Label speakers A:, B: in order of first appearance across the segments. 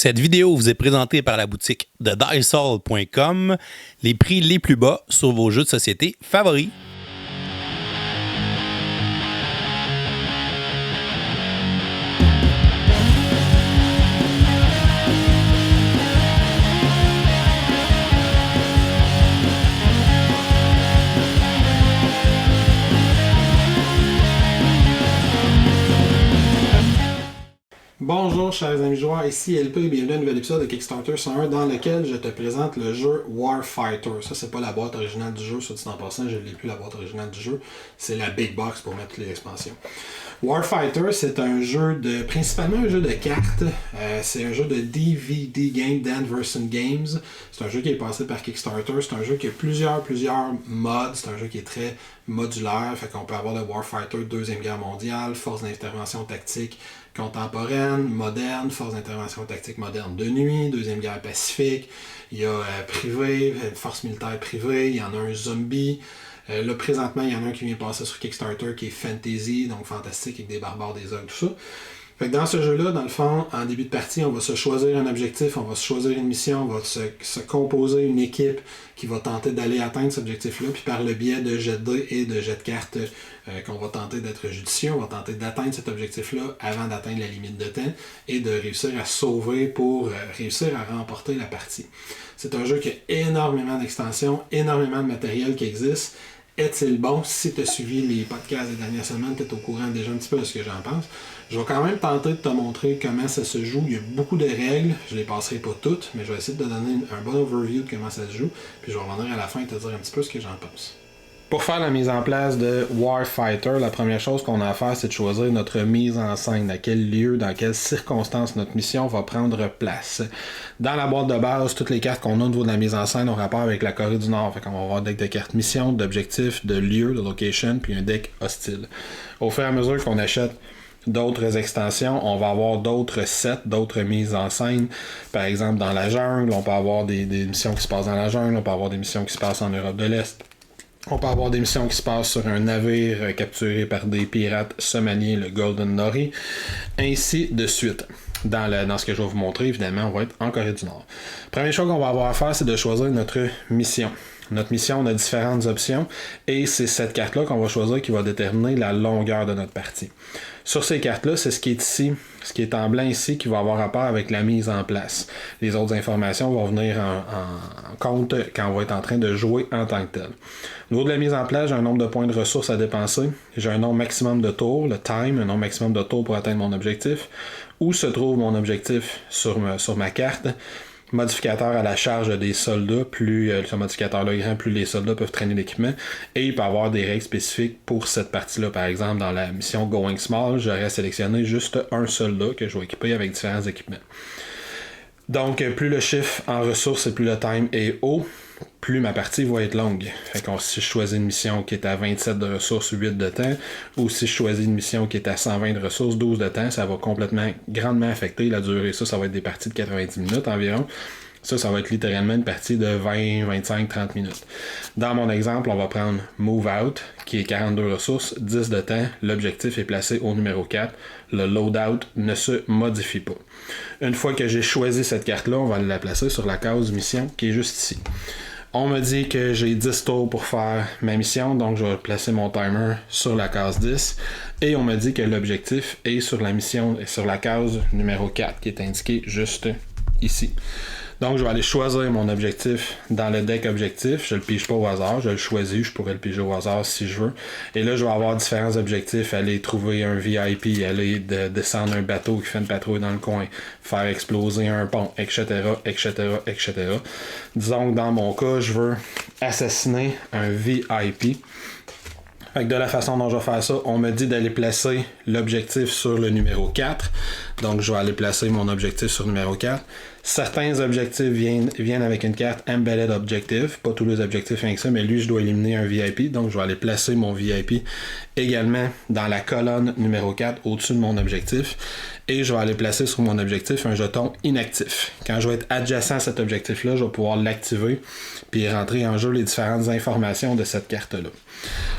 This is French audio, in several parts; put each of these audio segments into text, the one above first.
A: Cette vidéo vous est présentée par la boutique de Diceall.com, les prix les plus bas sur vos jeux de société favoris.
B: Bonjour chers amis joueurs, ici LP et bienvenue à un nouvel épisode de Kickstarter 101 dans lequel je te présente le jeu Warfighter. Ça c'est pas la boîte originale du jeu, ça dit en passant, je l'ai plus la boîte originale du jeu, c'est la Big Box pour mettre toutes les expansions. Warfighter c'est un jeu principalement un jeu de cartes, c'est un jeu de DVD game, Danverson Games, c'est un jeu qui est passé par Kickstarter, c'est un jeu qui a plusieurs modes, c'est un jeu qui est très modulaire, fait qu'on peut avoir le Warfighter Deuxième Guerre mondiale, force d'intervention tactique contemporaine, moderne, force d'intervention tactique moderne de nuit, Deuxième Guerre Pacifique, il y a privé, force militaire privée, il y en a un zombie. Là, présentement, il y en a un qui vient passer sur Kickstarter qui est fantasy, donc fantastique avec des barbares, des ogres, tout ça. Fait que dans ce jeu-là, dans le fond, en début de partie, on va se choisir un objectif, on va se choisir une mission, on va se composer une équipe qui va tenter d'aller atteindre cet objectif-là, puis par le biais de jets de dés et de jets de cartes qu'on va tenter d'être judicieux, on va tenter d'atteindre cet objectif-là avant d'atteindre la limite de temps et de réussir à sauver pour réussir à remporter la partie. C'est un jeu qui a énormément d'extensions, énormément de matériel qui existe. Est-il bon? Si tu as suivi les podcasts des dernières semaines, tu es au courant déjà un petit peu de ce que j'en pense. Je vais quand même tenter de te montrer comment ça se joue. Il y a beaucoup de règles, je ne les passerai pas toutes, mais je vais essayer de te donner un bon overview de comment ça se joue. Puis je vais revenir à la fin et te dire un petit peu ce que j'en pense. Pour faire la mise en place de Warfighter, la première chose qu'on a à faire, c'est de choisir notre mise en scène, dans quel lieu, dans quelles circonstances notre mission va prendre place. Dans la boîte de base, toutes les cartes qu'on a au niveau de la mise en scène ont rapport avec la Corée du Nord. Fait qu'on va avoir un deck de cartes mission, d'objectifs, de lieu, de location, puis un deck hostile. Au fur et à mesure qu'on achète d'autres extensions, on va avoir d'autres sets, d'autres mises en scène. Par exemple, dans la jungle, on peut avoir des missions qui se passent dans la jungle, on peut avoir des missions qui se passent en Europe de l'Est. On peut avoir des missions qui se passent sur un navire capturé par des pirates somaliens, le Golden Nori, ainsi de suite. Dans ce que je vais vous montrer, évidemment, on va être en Corée du Nord. Première chose qu'on va avoir à faire, c'est de choisir notre mission. Notre mission, on a différentes options et c'est cette carte-là qu'on va choisir qui va déterminer la longueur de notre partie. Sur ces cartes-là, c'est ce qui est ici, ce qui est en blanc ici, qui va avoir rapport avec la mise en place. Les autres informations vont venir en compte quand on va être en train de jouer en tant que tel. Au niveau de la mise en place, j'ai un nombre de points de ressources à dépenser. J'ai un nombre maximum de tours, le time, un nombre maximum de tours pour atteindre mon objectif. Où se trouve mon objectif sur ma carte. Modificateur à la charge des soldats, plus ce modificateur-là est grand, plus les soldats peuvent traîner l'équipement. Et il peut y avoir des règles spécifiques pour cette partie-là. Par exemple, dans la mission Going Small, j'aurais sélectionné juste un soldat que je vais équiper avec différents équipements. Donc, plus le chiffre en ressources et plus le time est haut, plus ma partie va être longue. Fait que si je choisis une mission qui est à 27 de ressources, 8 de temps, ou si je choisis une mission qui est à 120 de ressources, 12 de temps, ça va grandement affecter la durée. Ça va être des parties de 90 minutes environ. Ça va être littéralement une partie de 20, 25, 30 minutes. Dans mon exemple, on va prendre Move Out, qui est 42 ressources, 10 de temps. L'objectif est placé au numéro 4. Le loadout ne se modifie pas. Une fois que j'ai choisi cette carte-là, on va la placer sur la case mission qui est juste ici. On me dit que j'ai 10 tours pour faire ma mission, donc je vais placer mon timer sur la case 10. Et on me dit que l'objectif est sur la mission, sur la case numéro 4, qui est indiquée juste ici. Donc, je vais aller choisir mon objectif dans le deck objectif. Je le pige pas au hasard, je le choisis, je pourrais le piger au hasard si je veux. Et là, je vais avoir différents objectifs. Aller trouver un VIP, aller descendre un bateau qui fait une patrouille dans le coin, faire exploser un pont, etc., etc., etc. Disons que dans mon cas, je veux assassiner un VIP. Fait que de la façon dont je vais faire ça, on me dit d'aller placer l'objectif sur le numéro 4. Donc, je vais aller placer mon objectif sur le numéro 4. Certains objectifs viennent avec une carte Embedded Objective. Pas tous les objectifs avec ça, mais lui, je dois éliminer un VIP. Donc, je vais aller placer mon VIP également dans la colonne numéro 4 au-dessus de mon objectif. Et je vais aller placer sur mon objectif un jeton inactif. Quand je vais être adjacent à cet objectif-là, je vais pouvoir l'activer puis rentrer en jeu les différentes informations de cette carte-là.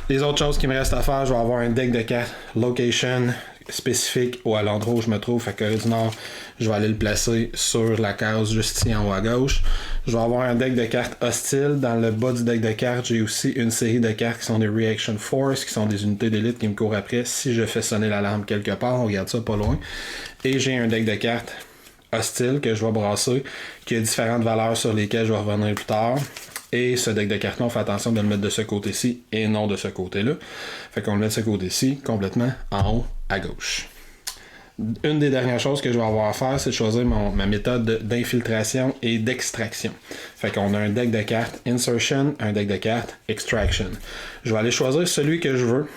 B: Les autres choses qui me restent à faire, je vais avoir un deck de cartes Location, spécifique à l'endroit où je me trouve. Fait que du Nord, je vais aller le placer sur la case juste ici en haut à gauche. Je vais avoir un deck de cartes hostiles. Dans le bas du deck de cartes, j'ai aussi une série de cartes qui sont des Reaction Force, qui sont des unités d'élite qui me courent après. Si je fais sonner l'alarme quelque part, on regarde ça pas loin. Et j'ai un deck de cartes hostiles que je vais brasser, qui a différentes valeurs sur lesquelles je vais revenir plus tard. Et ce deck de cartes-là, on fait attention de le mettre de ce côté-ci et non de ce côté-là. Fait qu'on le met de ce côté-ci, complètement en haut à gauche. Une des dernières choses que je vais avoir à faire, c'est de choisir ma méthode d'infiltration et d'extraction. Fait qu'on a un deck de cartes Insertion, un deck de cartes Extraction. Je vais aller choisir celui que je veux.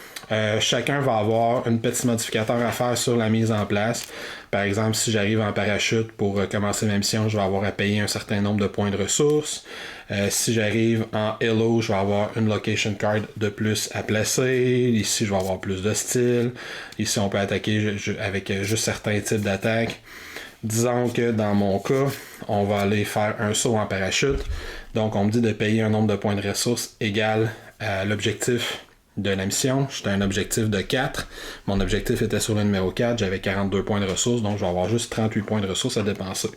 B: Chacun va avoir une petite modificateur à faire sur la mise en place. Par exemple, si j'arrive en parachute pour commencer ma mission, je vais avoir à payer un certain nombre de points de ressources. Si j'arrive en Hello, je vais avoir une location card de plus à placer. Ici, je vais avoir plus de style. Ici, on peut attaquer avec juste certains types d'attaques. Disons que dans mon cas, on va aller faire un saut en parachute. Donc, on me dit de payer un nombre de points de ressources égal à l'objectif de la mission. J'étais un objectif de 4. Mon objectif était sur le numéro 4. J'avais 42 points de ressources, donc je vais avoir juste 38 points de ressources à dépenser.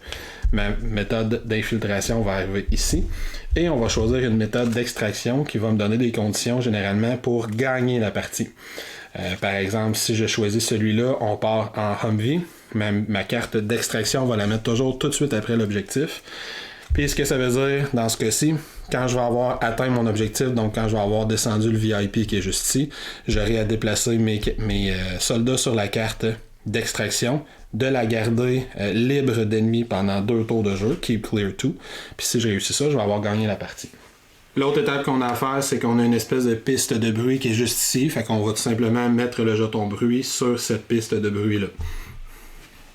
B: Ma méthode d'infiltration va arriver ici. Et on va choisir une méthode d'extraction qui va me donner des conditions généralement pour gagner la partie. Par exemple, si je choisis celui-là, on part en Humvee. Ma carte d'extraction va la mettre toujours tout de suite après l'objectif. Puis ce que ça veut dire dans ce cas-ci, quand je vais avoir atteint mon objectif, donc quand je vais avoir descendu le VIP qui est juste ici, j'aurai à déplacer mes soldats sur la carte d'extraction, de la garder libre d'ennemis pendant 2 tours de jeu, keep clear 2. Puis si je réussis ça, je vais avoir gagné la partie. L'autre étape qu'on a à faire, c'est qu'on a une espèce de piste de bruit qui est juste ici, fait qu'on va tout simplement mettre le jeton bruit sur cette piste de bruit-là.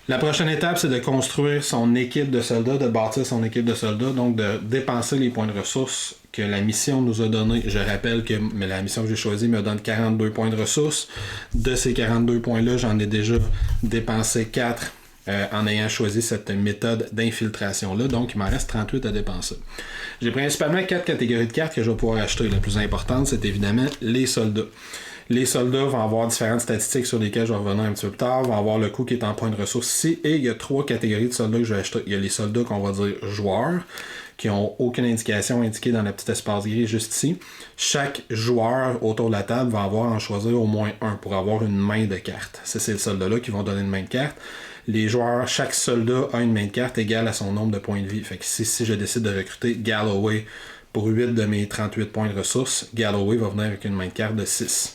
B: La prochaine étape, c'est de construire son équipe de soldats, de bâtir son équipe de soldats, donc de dépenser les points de ressources que la mission nous a donnés. Je rappelle que la mission que j'ai choisie me donne 42 points de ressources. De ces 42 points-là, j'en ai déjà dépensé 4 en ayant choisi cette méthode d'infiltration-là, donc il m'en reste 38 à dépenser. J'ai principalement 4 catégories de cartes que je vais pouvoir acheter. La plus importante, c'est évidemment les soldats. Les soldats vont avoir différentes statistiques sur lesquelles je vais revenir un petit peu plus tard, vont avoir le coût qui est en points de ressources ici, et il y a 3 catégories de soldats que je vais acheter. Il y a les soldats qu'on va dire joueurs, qui n'ont aucune indication indiquée dans le petit espace gris juste ici. Chaque joueur autour de la table va avoir à en choisir au moins un pour avoir une main de carte. C'est ces soldats-là qui vont donner une main de carte. Les joueurs, chaque soldat a une main de carte égale à son nombre de points de vie. Fait que si je décide de recruter Galloway pour 8 de mes 38 points de ressources, Galloway va venir avec une main de carte de 6.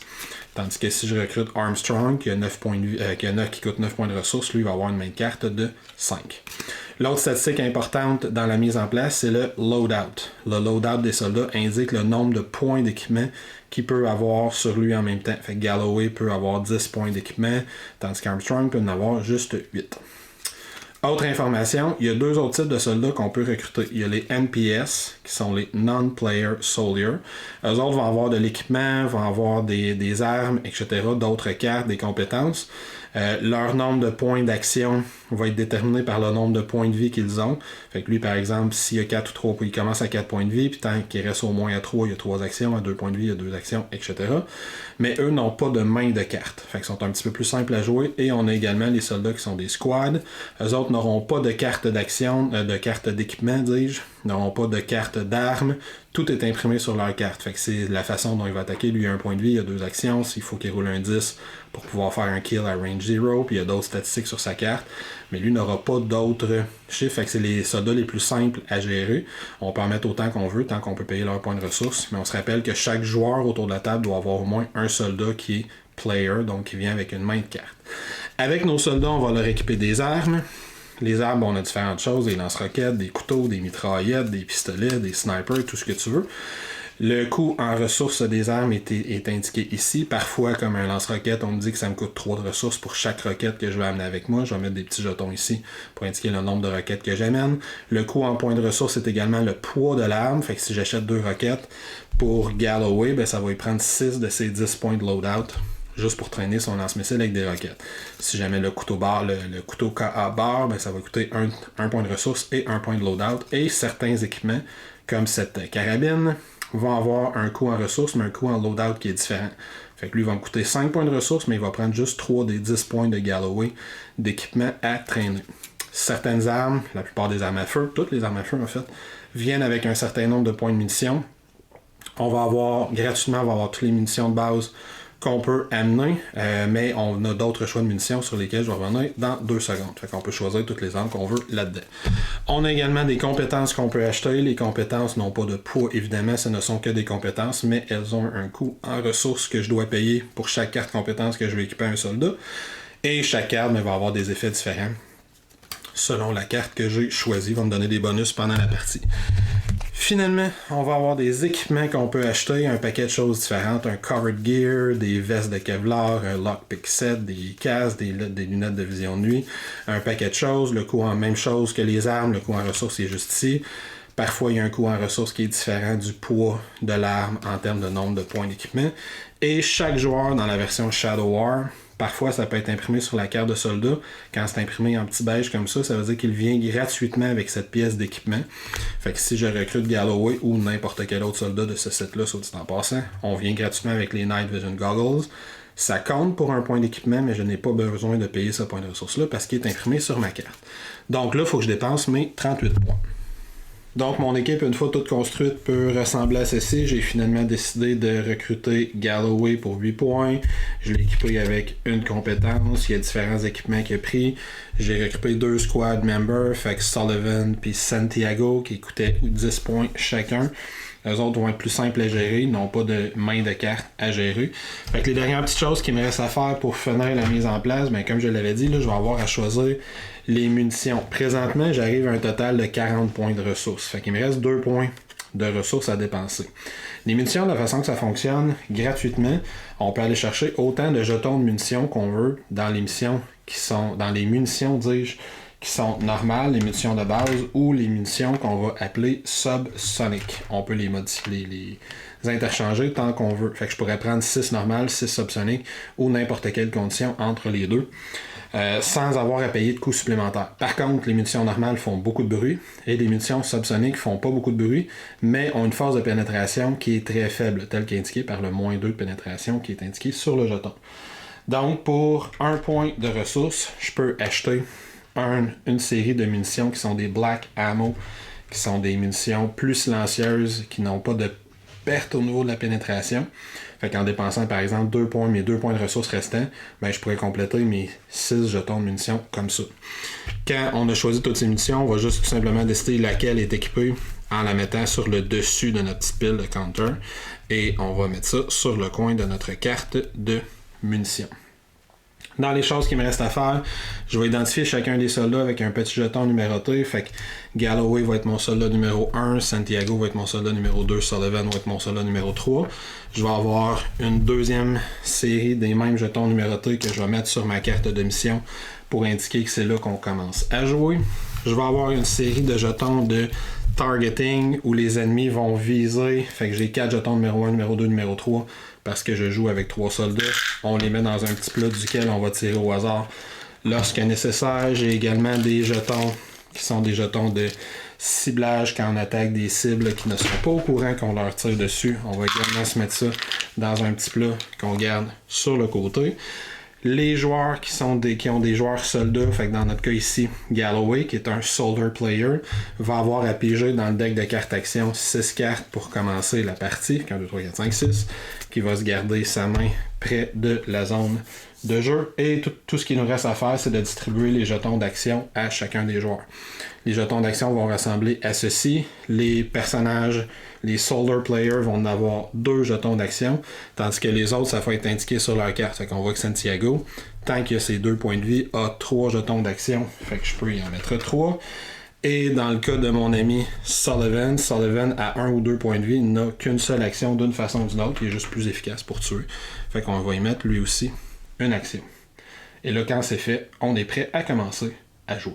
B: Tandis que si je recrute Armstrong, qui coûte 9 points de ressources, lui, il va avoir une main de carte de 5. L'autre statistique importante dans la mise en place, c'est le loadout. Le loadout des soldats indique le nombre de points d'équipement qu'il peut avoir sur lui en même temps. Fait que Galloway peut avoir 10 points d'équipement, tandis qu'Armstrong peut en avoir juste 8. Autre information, il y a 2 autres types de soldats qu'on peut recruter. Il y a les NPS, qui sont les Non-Player Soldiers. Eux autres vont avoir de l'équipement, vont avoir des armes, etc., d'autres cartes, des compétences. Leur nombre de points d'action va être déterminé par le nombre de points de vie qu'ils ont. Fait que lui, par exemple, s'il y a 4 ou 3, il commence à 4 points de vie, puis tant qu'il reste au moins à 3, il y a 3 actions, à 2 points de vie, il y a 2 actions, etc. Mais eux n'ont pas de main de carte. Fait qu'ils sont un petit peu plus simples à jouer. Et on a également les soldats qui sont des squads. Eux autres n'auront pas de carte d'action, de carte d'équipement, dis-je. N'auront pas de carte d'armes. Tout est imprimé sur leur carte. Fait que c'est la façon dont il va attaquer. Lui, il a un point de vie, il a 2 actions. S'il faut qu'il roule un 10 pour pouvoir faire un kill à range 0, puis il y a d'autres statistiques sur sa carte. Mais lui n'aura pas d'autres chiffres. Fait que c'est les soldats les plus simples à gérer. On peut en mettre autant qu'on veut, tant qu'on peut payer leurs points de ressources. Mais on se rappelle que chaque joueur autour de la table doit avoir au moins un soldat qui est player, donc qui vient avec une main de carte. Avec nos soldats, on va leur équiper des armes. Les armes, on a différentes choses, des lance-roquettes, des couteaux, des mitraillettes, des pistolets, des snipers, tout ce que tu veux. Le coût en ressources des armes est indiqué ici. Parfois, comme un lance-roquette, on me dit que ça me coûte 3 de ressources pour chaque roquette que je vais amener avec moi. Je vais mettre des petits jetons ici pour indiquer le nombre de roquettes que j'amène. Le coût en points de ressources est également le poids de l'arme. Fait que si j'achète 2 roquettes pour Galloway, ben ça va y prendre 6 de ses 10 points de loadout juste pour traîner son lance-missile avec des roquettes. Si jamais le couteau barre, le couteau KA barre, ben ça va coûter 1 point de ressources et 1 point de loadout. Et certains équipements, comme cette carabine, vont avoir un coût en ressources, mais un coût en loadout qui est différent. Fait que lui va me coûter 5 points de ressources, mais il va prendre juste 3 des 10 points de Galloway d'équipement à traîner. Certaines armes, la plupart des armes à feu, toutes les armes à feu en fait, viennent avec un certain nombre de points de munitions. On va avoir toutes les munitions de base qu'on peut amener, mais on a d'autres choix de munitions sur lesquels je vais revenir dans 2 secondes. Fait qu'on peut choisir toutes les armes qu'on veut là-dedans. On a également des compétences qu'on peut acheter. Les compétences n'ont pas de poids, évidemment, ce ne sont que des compétences, mais elles ont un coût en ressources que je dois payer pour chaque carte compétence que je vais équiper à un soldat. Et chaque carte va avoir des effets différents. Selon la carte que j'ai choisie, va me donner des bonus pendant la partie. Finalement, on va avoir des équipements qu'on peut acheter, un paquet de choses différentes, un covered gear, des vestes de Kevlar, un lockpick set, des casques, des lunettes de vision de nuit, un paquet de choses, le coût en même chose que les armes, le coût en ressources est juste ici. Parfois, il y a un coût en ressources qui est différent du poids de l'arme en termes de nombre de points d'équipement. Et chaque joueur dans la version Shadow War, parfois ça peut être imprimé sur la carte de soldat. Quand c'est imprimé en petit beige comme ça veut dire qu'il vient gratuitement avec cette pièce d'équipement. Fait que si je recrute Galloway ou n'importe quel autre soldat de ce set-là, soit dit en passant, on vient gratuitement avec les Night Vision Goggles. Ça compte pour un point d'équipement, mais je n'ai pas besoin de payer ce point de ressource-là parce qu'il est imprimé sur ma carte. Donc là, il faut que je dépense mes 38 points. Donc, mon équipe, une fois toute construite, peut ressembler à ceci. J'ai finalement décidé de recruter Galloway pour 8 points. Je l'ai équipé avec une compétence. Il y a différents équipements qu'il a pris. J'ai recruté 2 squad members, fait que Sullivan puis Santiago, qui coûtaient 10 points chacun. Les autres vont être plus simples à gérer, ils n'ont pas de main de carte à gérer. Fait que les dernières petites choses qu'il me reste à faire pour finir la mise en place, ben comme je l'avais dit, là, je vais avoir à choisir les munitions. Présentement, j'arrive à un total de 40 points de ressources. Fait qu'il me reste 2 points de ressources à dépenser. Les munitions, de la façon que ça fonctionne, gratuitement, on peut aller chercher autant de jetons de munitions qu'on veut dans les missions qui sont normales, les munitions de base, ou les munitions qu'on va appeler subsonic. On peut les modifier, les interchanger tant qu'on veut. Fait que je pourrais prendre 6 normales, 6 subsonic, ou n'importe quelle condition entre les deux, sans avoir à payer de coûts supplémentaires. Par contre, les munitions normales font beaucoup de bruit, et les munitions subsonic font pas beaucoup de bruit, mais ont une force de pénétration qui est très faible, telle qu'indiquée par le -2 de pénétration qui est indiqué sur le jeton. Donc, pour 1 point de ressources, je peux acheter une série de munitions qui sont des Black Ammo, qui sont des munitions plus silencieuses, qui n'ont pas de perte au niveau de la pénétration. Fait qu'en dépensant par exemple 2 points, mes 2 points de ressources restants, ben je pourrais compléter mes 6 jetons de munitions comme ça. Quand on a choisi toutes ces munitions, on va juste tout simplement décider laquelle est équipée en la mettant sur le dessus de notre petite pile de counter, et on va mettre ça sur le coin de notre carte de munitions. Dans les choses qui me restent à faire, je vais identifier chacun des soldats avec un petit jeton numéroté. Fait que Galloway va être mon soldat numéro 1, Santiago va être mon soldat numéro 2, Sullivan va être mon soldat numéro 3. Je vais avoir une deuxième série des mêmes jetons numérotés que je vais mettre sur ma carte de mission pour indiquer que c'est là qu'on commence à jouer. Je vais avoir une série de jetons de targeting où les ennemis vont viser. Fait que j'ai 4 jetons numéro 1, numéro 2, numéro 3 parce que je joue avec 3 soldats. On les met dans un petit plat duquel on va tirer au hasard lorsque nécessaire. J'ai également des jetons qui sont des jetons de ciblage quand on attaque des cibles qui ne sont pas au courant qu'on leur tire dessus. On va également se mettre ça dans un petit plat qu'on garde sur le côté. Les joueurs qui ont des joueurs soldats, fait que dans notre cas ici, Galloway, qui est un soldier player, va avoir à piger dans le deck de cartes action 6 cartes pour commencer la partie, 1, 2, 3, 4, 5, 6, qui va se garder sa main près de la zone de jeu. Et tout ce qu'il nous reste à faire, c'est de distribuer les jetons d'action à chacun des joueurs. Les jetons d'action vont ressembler à ceci. Les personnages, les soldier players vont en avoir 2 jetons d'action, tandis que les autres, ça va être indiqué sur leur carte. Fait qu'on voit que Santiago, tant qu'il a ses 2 points de vie, a 3 jetons d'action. Fait que je peux y en mettre 3. Et dans le cas de mon ami Sullivan a 1 ou 2 points de vie, il n'a qu'une seule action d'une façon ou d'une autre, qui est juste plus efficace pour tuer. Fait qu'on va y mettre lui aussi une action. Et là, quand c'est fait, on est prêt à commencer à jouer.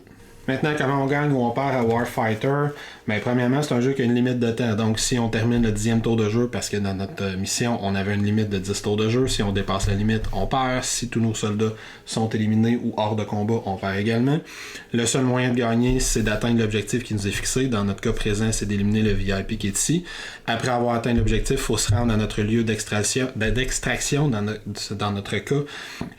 B: Maintenant, comment on gagne ou on perd à Warfighter? Ben, premièrement, c'est un jeu qui a une limite de temps. Donc, si on termine le 10e tour de jeu, parce que dans notre mission, on avait une limite de 10 tours de jeu, si on dépasse la limite, on perd. Si tous nos soldats sont éliminés ou hors de combat, on perd également. Le seul moyen de gagner, c'est d'atteindre l'objectif qui nous est fixé. Dans notre cas présent, c'est d'éliminer le VIP qui est ici. Après avoir atteint l'objectif, il faut se rendre à notre lieu d'extraction dans notre cas,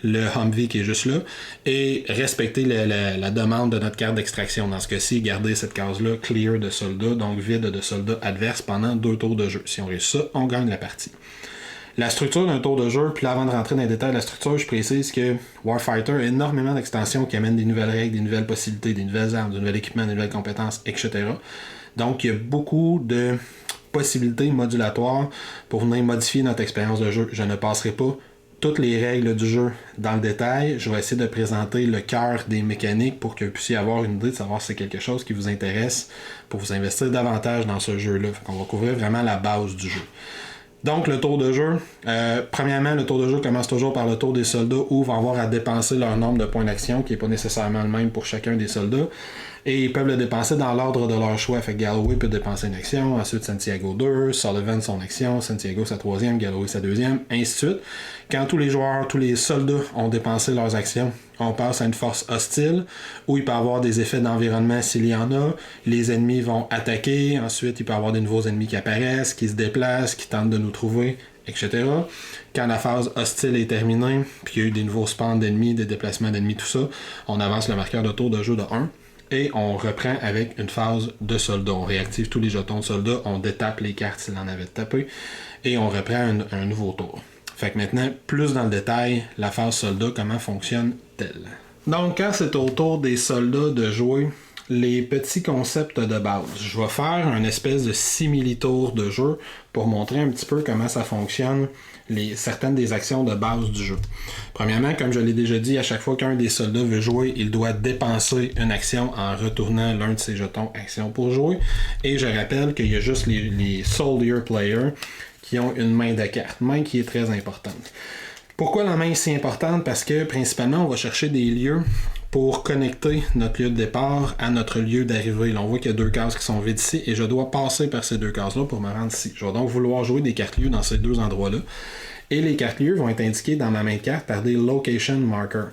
B: le Humvee qui est juste là, et respecter la demande de notre carte d'extraction. Dans ce cas-ci, garder cette case-là clear de soldats, donc vide de soldats adverses pendant 2 tours de jeu. Si on réussit ça, on gagne la partie. La structure d'un tour de jeu, puis là, avant de rentrer dans les détails de la structure, je précise que Warfighter a énormément d'extensions qui amènent des nouvelles règles, des nouvelles possibilités, des nouvelles armes, des nouveaux équipements, des nouvelles compétences, etc. Donc, il y a beaucoup de possibilités modulatoires pour venir modifier notre expérience de jeu. Je ne passerai pas toutes les règles du jeu dans le détail. Je vais essayer de présenter le cœur des mécaniques pour que vous puissiez avoir une idée de savoir si c'est quelque chose qui vous intéresse pour vous investir davantage dans ce jeu-là. On va couvrir vraiment la base du jeu. Donc, le tour de jeu. Premièrement, le tour de jeu commence toujours par le tour des soldats où ils vont avoir à dépenser leur nombre de points d'action, qui n'est pas nécessairement le même pour chacun des soldats. Et ils peuvent le dépenser dans l'ordre de leur choix. Fait que Galloway peut dépenser une action, ensuite Santiago 2, Sullivan son action, Santiago sa 3e, Galloway sa 2e, ainsi de suite. Quand tous les joueurs, tous les soldats ont dépensé leurs actions, on passe à une force hostile, où il peut y avoir des effets d'environnement s'il y en a. Les ennemis vont attaquer, ensuite il peut y avoir des nouveaux ennemis qui apparaissent, qui se déplacent, qui tentent de nous trouver, etc. Quand la phase hostile est terminée, puis il y a eu des nouveaux spawns d'ennemis, des déplacements d'ennemis, tout ça, on avance le marqueur de tour de jeu de 1. Et on reprend avec une phase de soldats. On réactive tous les jetons de soldats, on détape les cartes s'il en avait tapé, et on reprend un nouveau tour. Fait que maintenant, plus dans le détail, la phase soldat, comment fonctionne-t-elle? Donc, quand c'est au tour des soldats de jouer les petits concepts de base, je vais faire un espèce de simili-tour de jeu pour montrer un petit peu comment ça fonctionne, certaines des actions de base du jeu. Premièrement, comme je l'ai déjà dit, à chaque fois qu'un des soldats veut jouer, il doit dépenser une action en retournant l'un de ses jetons action pour jouer. Et je rappelle qu'il y a juste les Soldier Players qui ont une main de carte, main qui est très importante. Pourquoi la main est si importante? Parce que principalement, on va chercher des lieux pour connecter notre lieu de départ à notre lieu d'arrivée. Là, on voit qu'il y a 2 cases qui sont vides ici et je dois passer par ces 2 cases-là pour me rendre ici. Je vais donc vouloir jouer des cartes lieux dans ces 2 endroits-là. Et les cartes lieux vont être indiquées dans ma main de carte par des location markers.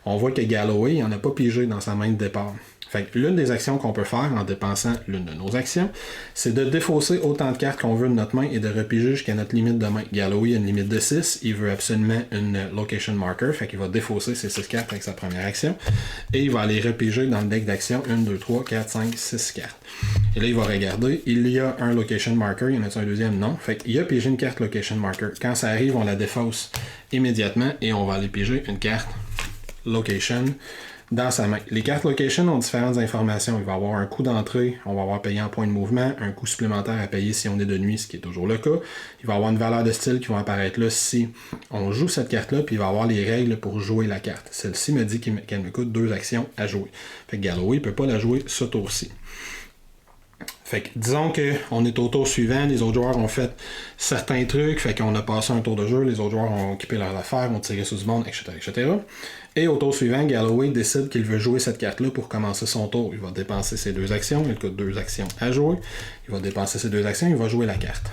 B: On voit que Galloway n'en a pas pigé dans sa main de départ. Fait que l'une des actions qu'on peut faire en dépensant l'une de nos actions, c'est de défausser autant de cartes qu'on veut de notre main et de repiger jusqu'à notre limite de main. Galloway a une limite de 6, il veut absolument une location marker, fait qu'il va défausser ses 6 cartes avec sa première action, et il va aller repiger dans le deck d'action 1, 2, 3, 4, 5, 6 cartes. Et là, il va regarder, il y a un location marker, il y en a un deuxième? Non. Fait qu'il a pigé une carte location marker. Quand ça arrive, on la défausse immédiatement et on va aller piger une carte location dans sa main. Les cartes location ont différentes informations. Il va y avoir un coût d'entrée, on va avoir payé en points de mouvement, un coût supplémentaire à payer si on est de nuit, ce qui est toujours le cas. Il va y avoir une valeur de style qui va apparaître là si on joue cette carte-là, puis il va y avoir les règles pour jouer la carte. Celle-ci me dit qu'elle me coûte 2 actions à jouer. Fait que Galloway ne peut pas la jouer ce tour-ci. Fait que disons qu'on est au tour suivant, les autres joueurs ont fait certains trucs, fait qu'on a passé un tour de jeu, les autres joueurs ont occupé leurs affaires, ont tiré sur du monde, etc., etc. Et au tour suivant, Galloway décide qu'il veut jouer cette carte-là pour commencer son tour. Il va dépenser ses 2 actions, il coûte 2 actions à jouer. Il va dépenser ses 2 actions, il va jouer la carte.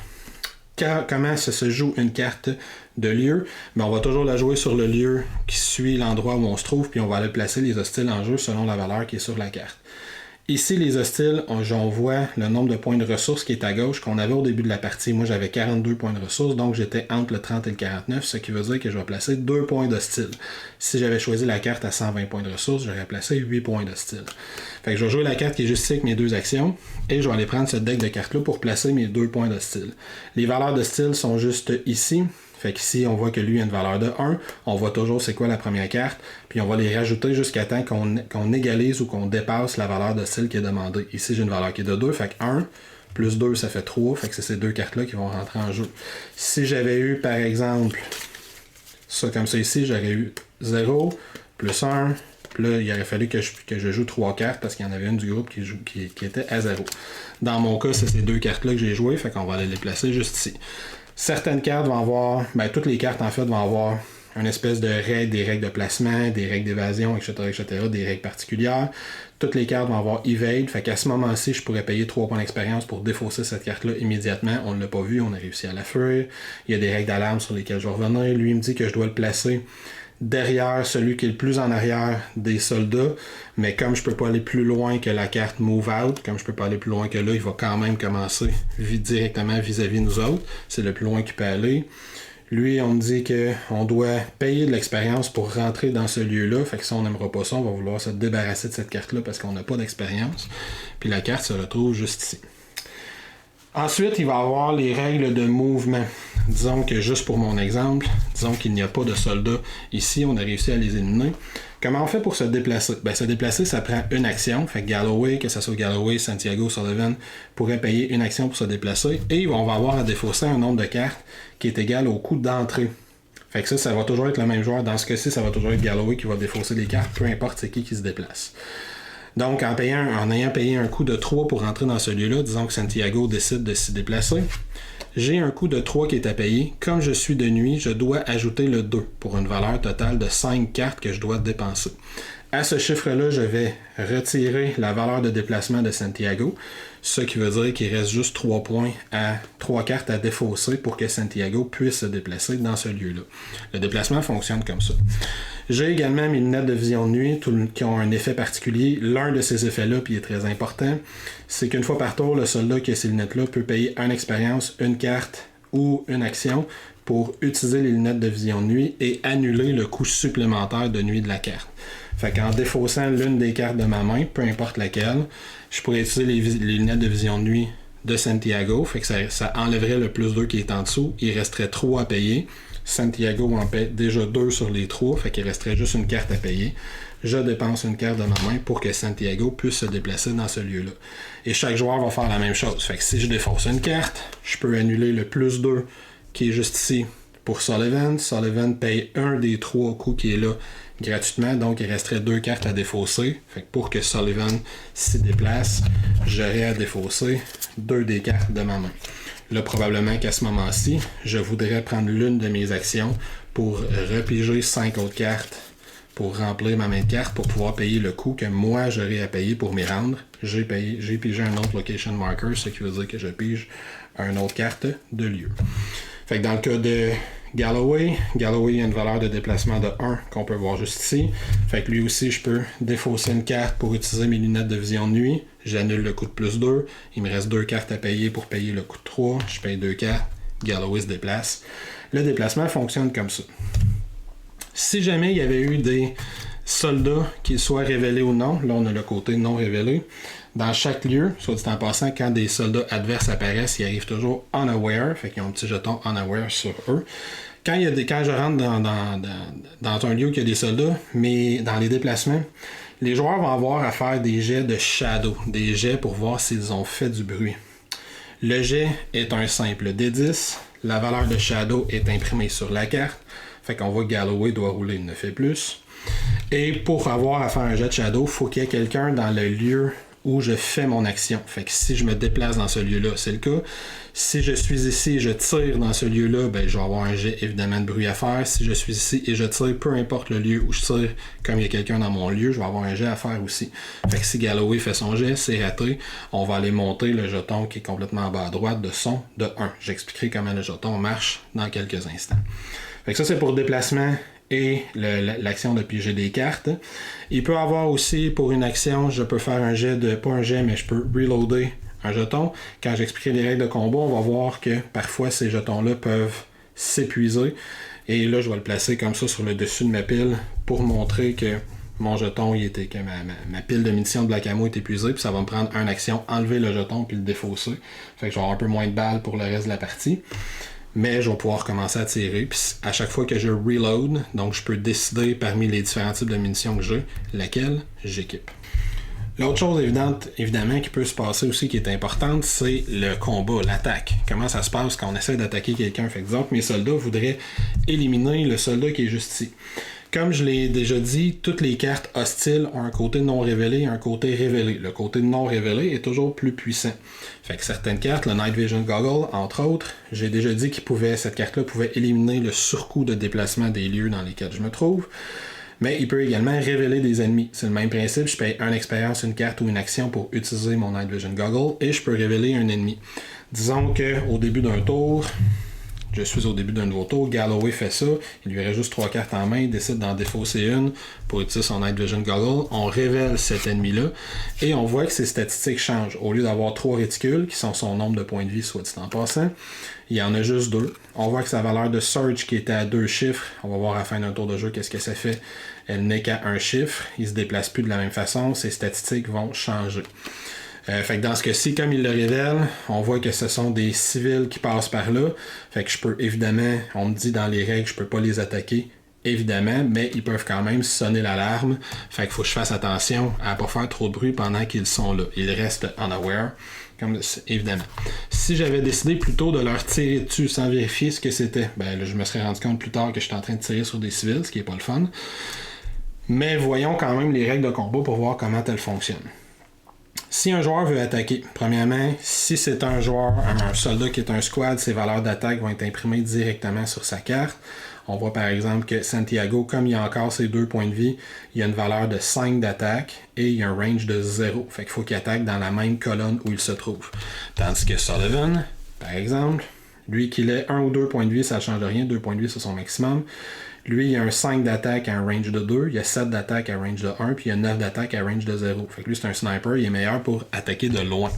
B: Comment se joue une carte de lieu? Ben, on va toujours la jouer sur le lieu qui suit l'endroit où on se trouve, puis on va aller placer les hostiles en jeu selon la valeur qui est sur la carte. Ici, les hostiles, on voit le nombre de points de ressources qui est à gauche qu'on avait au début de la partie. Moi, j'avais 42 points de ressources, donc j'étais entre le 30 et le 49, ce qui veut dire que je vais placer 2 points d'hostile. Si j'avais choisi la carte à 120 points de ressources, j'aurais placé 8 points d'hostile. Fait que je vais jouer la carte qui est juste ici avec mes 2 actions, et je vais aller prendre ce deck de cartes-là pour placer mes 2 points d'hostile. Les valeurs d'hostile sont juste ici. Fait qu'ici, on voit que lui a une valeur de 1. On voit toujours c'est quoi la première carte. Puis on va les rajouter jusqu'à temps qu'on égalise ou qu'on dépasse la valeur de style qui est demandée. Ici, j'ai une valeur qui est de 2. Fait que 1 plus 2, ça fait 3. Fait que c'est ces 2 cartes-là qui vont rentrer en jeu. Si j'avais eu, par exemple, ça comme ça ici, j'aurais eu 0 plus 1. Puis là, il aurait fallu que je joue 3 cartes parce qu'il y en avait une du groupe qui était à 0. Dans mon cas, c'est ces 2 cartes-là que j'ai jouées. Fait qu'on va aller les placer juste ici. Certaines cartes vont avoir, toutes les cartes en fait vont avoir une espèce de règle, des règles de placement, des règles d'évasion, etc., des règles particulières. Toutes les cartes vont avoir evade, fait qu'à ce moment-ci, je pourrais payer 3 points d'expérience pour défausser cette carte-là immédiatement. On ne l'a pas vu, on a réussi à la fuir. Il y a des règles d'alarme sur lesquelles je vais revenir. Lui, il me dit que je dois le placer derrière celui qui est le plus en arrière des soldats, mais comme je peux pas aller plus loin que la carte Move Out, comme je peux pas aller plus loin que là, il va quand même commencer directement vis-à-vis nous autres. C'est le plus loin qu'il peut aller. Lui, on me dit qu'on doit payer de l'expérience pour rentrer dans ce lieu-là. Fait que si on n'aimera pas ça, on va vouloir se débarrasser de cette carte-là parce qu'on n'a pas d'expérience. Puis la carte se retrouve juste ici. Ensuite, il va y avoir les règles de mouvement. Disons que juste pour mon exemple, disons qu'il n'y a pas de soldats ici, on a réussi à les éliminer. Comment on fait pour se déplacer? Ben, se déplacer, ça prend une action. Fait que Galloway, que ce soit Galloway, Santiago, Sullivan, pourrait payer une action pour se déplacer. Et on va avoir à défausser un nombre de cartes qui est égal au coût d'entrée. Fait que ça va toujours être le même joueur. Dans ce cas-ci, ça va toujours être Galloway qui va défausser les cartes, peu importe c'est qui se déplace. Donc, en ayant payé un coût de 3 pour rentrer dans ce lieu-là, disons que Santiago décide de s'y déplacer, j'ai un coût de 3 qui est à payer. Comme je suis de nuit, je dois ajouter le 2 pour une valeur totale de 5 cartes que je dois dépenser. À ce chiffre-là, je vais retirer la valeur de déplacement de Santiago, ce qui veut dire qu'il reste juste 3 points à 3 cartes à défausser pour que Santiago puisse se déplacer dans ce lieu-là. Le déplacement fonctionne comme ça. J'ai également mes lunettes de vision de nuit qui ont un effet particulier. L'un de ces effets-là, puis il est très important, c'est qu'une fois par tour, le soldat qui a ces lunettes-là peut payer une expérience, une carte ou une action pour utiliser les lunettes de vision de nuit et annuler le coût supplémentaire de nuit de la carte. Fait qu'en défaussant l'une des cartes de ma main, peu importe laquelle, je pourrais utiliser les lunettes de vision de nuit de Santiago. Fait que ça enlèverait le plus 2 qui est en dessous. Il resterait 3 à payer. Santiago en paie déjà 2 sur les 3, fait qu'il resterait juste une carte à payer. Je dépense une carte de ma main pour que Santiago puisse se déplacer dans ce lieu-là. Et chaque joueur va faire la même chose. Fait que si je défausse une carte, je peux annuler le plus 2 qui est juste ici pour Sullivan. Sullivan paye un des 3 coups qui est là gratuitement, donc il resterait 2 cartes à défausser. Fait que pour que Sullivan s'y déplace, j'aurais à défausser 2 des cartes de ma main. Là, probablement qu'à ce moment-ci, je voudrais prendre l'une de mes actions pour repiger 5 autres cartes pour remplir ma main de carte pour pouvoir payer le coût que moi j'aurais à payer pour m'y rendre. J'ai pigé un autre location marker, ce qui veut dire que je pige une autre carte de lieu. Fait que dans le cas de Galloway a une valeur de déplacement de 1 qu'on peut voir juste ici. Fait que lui aussi, je peux défausser une carte pour utiliser mes lunettes de vision de nuit. J'annule le coût de plus 2. Il me reste 2 cartes à payer pour payer le coût de 3. Je paye 2 cartes. Galloway se déplace. Le déplacement fonctionne comme ça. Si jamais il y avait eu des soldats, qu'ils soient révélés ou non, là on a le côté non révélé, dans chaque lieu, soit dit en passant, quand des soldats adverses apparaissent, ils arrivent toujours unaware, fait qu'ils ont un petit jeton unaware sur eux. Quand je rentre dans un lieu où il y a des soldats, mais dans les déplacements, les joueurs vont avoir à faire des jets de shadow, des jets pour voir s'ils ont fait du bruit. Le jet est un simple D10, la valeur de shadow est imprimée sur la carte, fait qu'on voit que Galloway doit rouler une 9 et plus. Et pour avoir à faire un jet de shadow, il faut qu'il y ait quelqu'un dans le lieu où je fais mon action. Fait que si je me déplace dans ce lieu-là, c'est le cas. Si je suis ici et je tire dans ce lieu-là, ben, je vais avoir un jet évidemment de bruit à faire. Si je suis ici et je tire, peu importe le lieu où je tire, comme il y a quelqu'un dans mon lieu, je vais avoir un jet à faire aussi. Fait que si Galloway fait son jet, c'est raté. On va aller monter le jeton qui est complètement en bas à droite de son de 1. J'expliquerai comment le jeton marche dans quelques instants. Fait que ça, c'est pour le déplacement et l'action de piger des cartes. Il peut avoir aussi, pour une action, je peux faire un jet de, pas un jet, mais je peux reloader un jeton. Quand j'expliquerai les règles de combat, on va voir que parfois ces jetons-là peuvent s'épuiser. Et là, je vais le placer comme ça sur le dessus de ma pile pour montrer que mon jeton, que ma pile de munitions de Black Ammo est épuisée, puis ça va me prendre une action, enlever le jeton puis le défausser. Fait que je vais avoir un peu moins de balles pour le reste de la partie. Mais je vais pouvoir commencer à tirer. Puis à chaque fois que je reload, donc je peux décider parmi les différents types de munitions que j'ai, laquelle j'équipe. L'autre chose évidemment qui peut se passer aussi, qui est importante, c'est le combat, l'attaque. Comment ça se passe quand on essaie d'attaquer quelqu'un. Fait que disons que mes soldats voudraient éliminer le soldat qui est juste ici. Comme je l'ai déjà dit, toutes les cartes hostiles ont un côté non révélé et un côté révélé. Le côté non révélé est toujours plus puissant. Fait que certaines cartes, le Night Vision Goggle, entre autres, j'ai déjà dit que cette carte-là pouvait éliminer le surcoût de déplacement des lieux dans lesquels je me trouve. Mais il peut également révéler des ennemis. C'est le même principe, je paye 1 expérience, une carte ou une action pour utiliser mon Night Vision Goggle et je peux révéler un ennemi. Disons qu'au début d'un tour, je suis au début d'un nouveau tour, Galloway fait ça, il lui reste juste 3 cartes en main, il décide d'en défausser une pour utiliser son Night Vision Goggle, on révèle cet ennemi-là, et on voit que ses statistiques changent. Au lieu d'avoir 3 réticules, qui sont son nombre de points de vie, soit dit en passant, il y en a juste 2. On voit que sa valeur de Surge qui était à 2 chiffres, on va voir à la fin d'un tour de jeu qu'est-ce que ça fait, elle n'est qu'à 1 chiffre, il se déplace plus de la même façon, ses statistiques vont changer. Fait que dans ce cas-ci, comme il le révèle, on voit que ce sont des civils qui passent par là. Fait que je peux évidemment, on me dit dans les règles, je peux pas les attaquer, évidemment, mais ils peuvent quand même sonner l'alarme. Fait qu'il faut que je fasse attention à pas faire trop de bruit pendant qu'ils sont là. Ils restent unaware, évidemment. Si j'avais décidé plutôt de leur tirer dessus sans vérifier ce que c'était, ben là, je me serais rendu compte plus tard que j'étais en train de tirer sur des civils, ce qui est pas le fun. Mais voyons quand même les règles de combat pour voir comment elles fonctionnent. Si un joueur veut attaquer, premièrement, si c'est un joueur, un soldat qui est un squad, ses valeurs d'attaque vont être imprimées directement sur sa carte. On voit par exemple que Santiago, comme il a encore ses 2 points de vie, il a une valeur de 5 d'attaque et il a un range de 0. Fait qu'il faut qu'il attaque dans la même colonne où il se trouve. Tandis que Sullivan, par exemple, lui qu'il ait 1 ou 2 points de vie, ça ne change rien, 2 points de vie c'est son maximum. Lui, il a un 5 d'attaque à un range de 2, il a 7 d'attaque à un range de 1, puis il a 9 d'attaque à un range de 0. Fait que lui, c'est un sniper, il est meilleur pour attaquer de loin.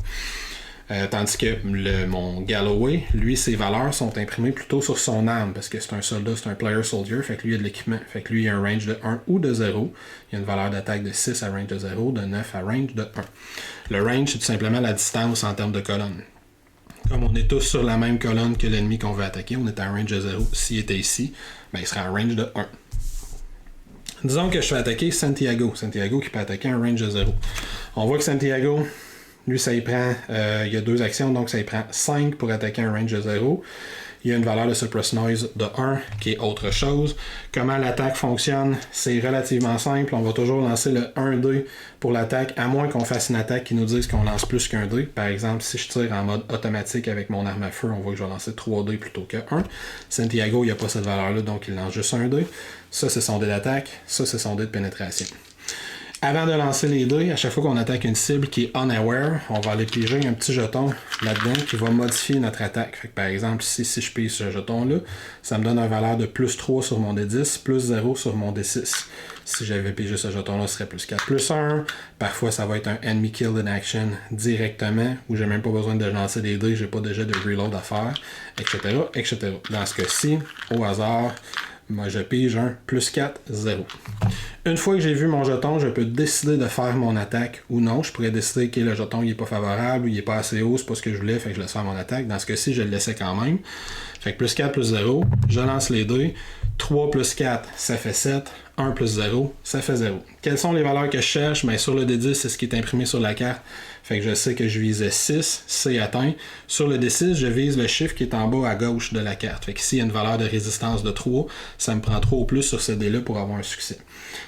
B: Tandis que mon Galloway, lui, ses valeurs sont imprimées plutôt sur son arme, parce que c'est un soldat, c'est un player soldier, fait que lui, il a de l'équipement. Fait que lui, il a un range de 1 ou de 0. Il a une valeur d'attaque de 6 à range de 0, de 9 à range de 1. Le range, c'est tout simplement la distance en termes de colonne. Comme on est tous sur la même colonne que l'ennemi qu'on veut attaquer, on est à un range de 0. S'il était ici, ben, il serait à un range de 1. Disons que je fais attaquer Santiago. Santiago qui peut attaquer un range de 0. On voit que Santiago, lui, ça y prend, il y a 2 actions, donc ça y prend 5 pour attaquer un range de 0. Il y a une valeur de Suppress Noise de 1 qui est autre chose. Comment l'attaque fonctionne, c'est relativement simple. On va toujours lancer le 1-dé pour l'attaque, à moins qu'on fasse une attaque qui nous dise qu'on lance plus qu'un dé. Par exemple, si je tire en mode automatique avec mon arme à feu, on voit que je vais lancer 3 dés plutôt que 1. Santiago, il n'y a pas cette valeur-là, donc il lance juste un dé. Ça, c'est son dé d'attaque. Ça, c'est son dé de pénétration. Avant de lancer les dés, à chaque fois qu'on attaque une cible qui est unaware, on va aller piger un petit jeton là-dedans qui va modifier notre attaque. Fait que par exemple, si je pige ce jeton-là, ça me donne une valeur de plus 3 sur mon D10, plus 0 sur mon D6. Si j'avais pigé ce jeton-là, ce serait plus 4, plus 1. Parfois, ça va être un enemy kill in action directement, où j'ai même pas besoin de lancer des dés, j'ai pas déjà de reload à faire, etc., etc. Dans ce cas-ci, au hasard, moi, je pige un plus 4, 0. Une fois que j'ai vu mon jeton, je peux décider de faire mon attaque ou non. Je pourrais décider que le jeton n'est pas favorable ou il n'est pas assez haut, c'est pas ce que je voulais, fait que je laisse faire mon attaque. Dans ce cas-ci, je le laissais quand même. Fait que plus 4 plus 0, je lance les dés. 3 plus 4, ça fait 7. 1 plus 0, ça fait 0. Quelles sont les valeurs que je cherche? Bien, sur le D10, c'est ce qui est imprimé sur la carte. Fait que je sais que je visais 6, c'est atteint. Sur le D6, je vise le chiffre qui est en bas à gauche de la carte. Fait que s'il y a une valeur de résistance de 3, ça me prend 3 ou plus sur ce dé-là pour avoir un succès.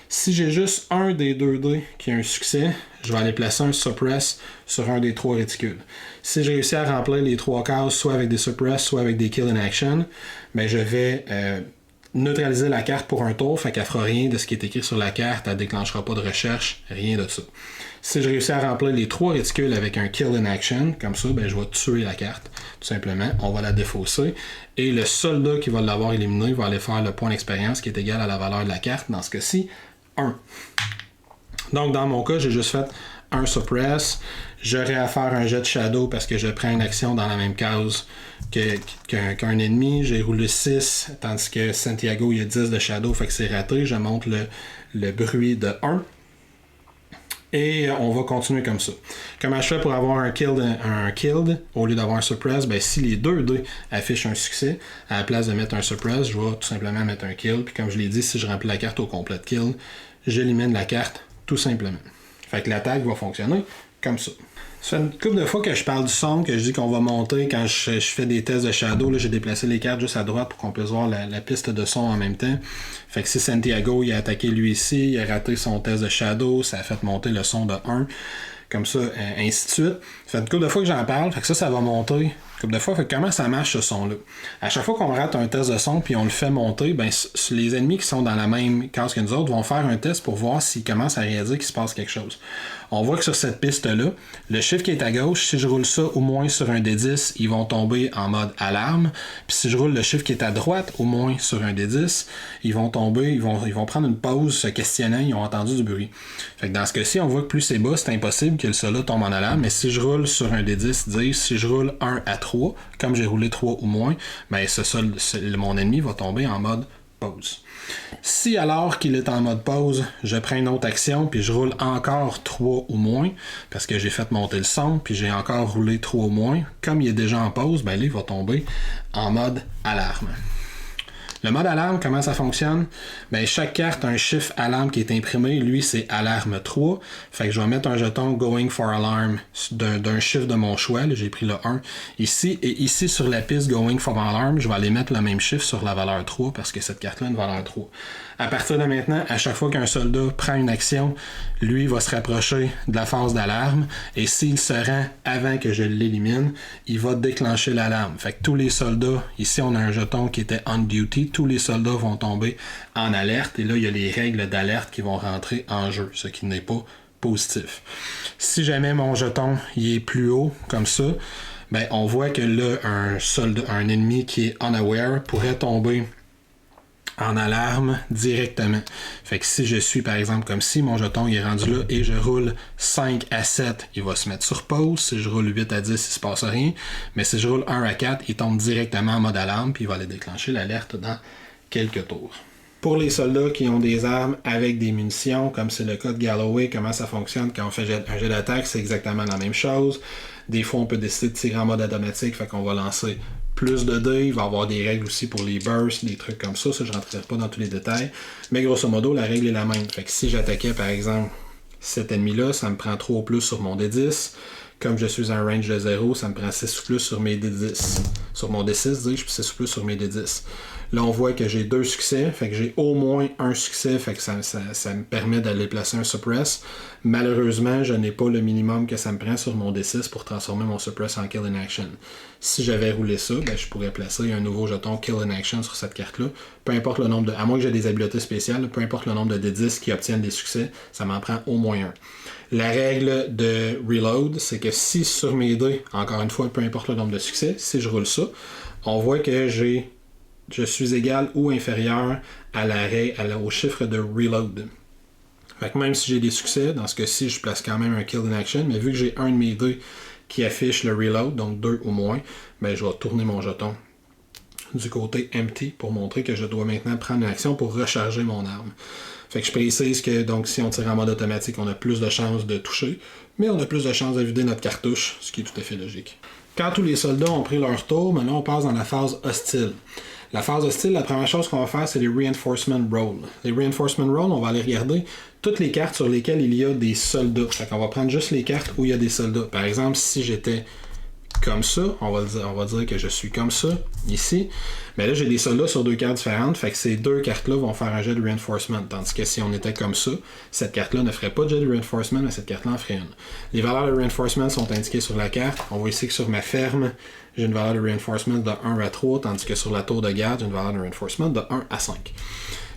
B: Si j'ai juste un des 2 dés qui a un succès, je vais aller placer un suppress sur un des 3 réticules. Si j'ai réussi à remplir les 3 cases, soit avec des suppress, soit avec des kill in action, ben je vais neutraliser la carte pour un tour, fait qu'elle fera rien de ce qui est écrit sur la carte, elle déclenchera pas de recherche, rien de ça. Si je réussis à remplir les 3 réticules avec un kill in action, comme ça, ben je vais tuer la carte, tout simplement, on va la défausser, et le soldat qui va l'avoir éliminé va aller faire le point d'expérience qui est égal à la valeur de la carte, dans ce cas-ci, 1. Donc dans mon cas, j'ai juste fait un suppress, j'aurais à faire un jet de shadow parce que je prends une action dans la même case qu'un ennemi, j'ai roulé 6, tandis que Santiago il y a 10 de shadow, fait que c'est raté, je monte le bruit de 1. Et on va continuer comme ça. Comment je fais pour avoir un killed au lieu d'avoir un suppress? Ben, si les 2 dés affichent un succès, à la place de mettre un suppress, je vais tout simplement mettre un kill. Puis comme je l'ai dit, si je remplis la carte au complet de kill, j'élimine la carte tout simplement. Fait que l'attaque va fonctionner comme ça. Ça fait une couple de fois que je parle du son, que je dis qu'on va monter quand je fais des tests de shadow. Là, j'ai déplacé les cartes juste à droite pour qu'on puisse voir la piste de son en même temps. Fait que si Santiago il a attaqué lui ici, il a raté son test de shadow, ça a fait monter le son de 1. Comme ça, ainsi de suite. Ça fait une couple de fois que j'en parle, fait que ça va monter. Une couple de fois, fait que comment ça marche ce son-là? À chaque fois qu'on rate un test de son puis on le fait monter, ben les ennemis qui sont dans la même case que nous autres vont faire un test pour voir s'ils commencent à réaliser qu'il se passe quelque chose. On voit que sur cette piste-là, le chiffre qui est à gauche, si je roule ça au moins sur un des 10, ils vont tomber en mode alarme. Puis si je roule le chiffre qui est à droite, au moins sur un des 10, ils vont tomber, ils vont prendre une pause se questionnant, ils ont entendu du bruit. Fait que dans ce cas-ci, on voit que plus c'est bas, c'est impossible que le sol-là tombe en alarme. Mais si je roule sur un des 10, si je roule 1 à 3, comme j'ai roulé 3 ou moins, ben mon ennemi va tomber en mode pause. Si alors qu'il est en mode pause, je prends une autre action puis je roule encore 3 ou moins parce que j'ai fait monter le son puis j'ai encore roulé 3 ou moins, comme il est déjà en pause, ben là il va tomber en mode alarme. Le mode alarme, comment ça fonctionne? Ben, chaque carte a un chiffre alarme qui est imprimé. Lui, c'est alarme 3. Fait que je vais mettre un jeton Going for Alarm d'un chiffre de mon choix. Là, j'ai pris le 1 ici. Et ici, sur la piste Going for Alarm, je vais aller mettre le même chiffre sur la valeur 3 parce que cette carte-là a une valeur 3. À partir de maintenant, à chaque fois qu'un soldat prend une action, lui va se rapprocher de la phase d'alarme. Et s'il se rend avant que je l'élimine, il va déclencher l'alarme. Fait que tous les soldats, ici on a un jeton qui était on duty, tous les soldats vont tomber en alerte. Et là, il y a les règles d'alerte qui vont rentrer en jeu, ce qui n'est pas positif. Si jamais mon jeton il est plus haut, comme ça, ben, on voit que là, un ennemi qui est unaware pourrait tomber en alarme directement. Fait que si je suis par exemple comme si mon jeton il est rendu là et je roule 5 à 7, il va se mettre sur pause. Si je roule 8 à 10, il se passe rien. Mais si je roule 1 à 4, il tombe directement en mode alarme puis il va aller déclencher l'alerte dans quelques tours. Pour les soldats qui ont des armes avec des munitions, comme c'est le cas de Galloway, comment ça fonctionne quand on fait un jet d'attaque, c'est exactement la même chose. Des fois, on peut décider de tirer en mode automatique, fait qu'on va lancer plus de dés. Il va y avoir des règles aussi pour les bursts, des trucs comme ça. Ça, je ne rentrerai pas dans tous les détails. Mais grosso modo, la règle est la même. Fait que si j'attaquais, par exemple, cet ennemi-là, ça me prend 3 ou plus sur mon D10. Comme je suis en range de 0, ça me prend 6 ou plus sur mes D10. Sur mon D6, dis-je, puis 6 ou plus sur mes D10. Là, on voit que j'ai 2 succès, fait que j'ai au moins un succès, fait que ça me permet d'aller placer un suppress. Malheureusement, je n'ai pas le minimum que ça me prend sur mon D6 pour transformer mon suppress en kill in action. Si j'avais roulé ça, ben, je pourrais placer un nouveau jeton kill in action sur cette carte-là. Peu importe le nombre à moins que j'ai des habiletés spéciales, peu importe le nombre de D10 qui obtiennent des succès, ça m'en prend au moins un. La règle de reload, c'est que si sur mes dés, encore une fois, peu importe le nombre de succès, si je roule ça, on voit que je suis égal ou inférieur au chiffre de reload. Fait que même si j'ai des succès, dans ce cas-ci, je place quand même un kill in action, mais vu que j'ai un de mes dés qui affiche le reload, donc 2 ou moins, ben je vais tourner mon jeton du côté empty pour montrer que je dois maintenant prendre une action pour recharger mon arme. Fait que je précise que donc si on tire en mode automatique, on a plus de chances de toucher, mais on a plus de chances de vider notre cartouche, ce qui est tout à fait logique. Quand tous les soldats ont pris leur tour, maintenant on passe dans la phase hostile. La phase hostile, la première chose qu'on va faire, c'est les Reinforcement Rolls. Les Reinforcement Rolls, on va aller regarder toutes les cartes sur lesquelles il y a des soldats. Fait qu'on va prendre juste les cartes où il y a des soldats. Par exemple, si j'étais comme ça, on va dire que je suis comme ça, ici. Mais là, j'ai des soldats sur 2 cartes différentes, fait que ces 2 cartes-là vont faire un jet de Reinforcement. Tandis que si on était comme ça, cette carte-là ne ferait pas de jet de Reinforcement, mais cette carte-là en ferait une. Les valeurs de Reinforcement sont indiquées sur la carte. On voit ici que sur ma ferme, j'ai une valeur de Reinforcement de 1 à 3, tandis que sur la tour de garde, j'ai une valeur de Reinforcement de 1 à 5.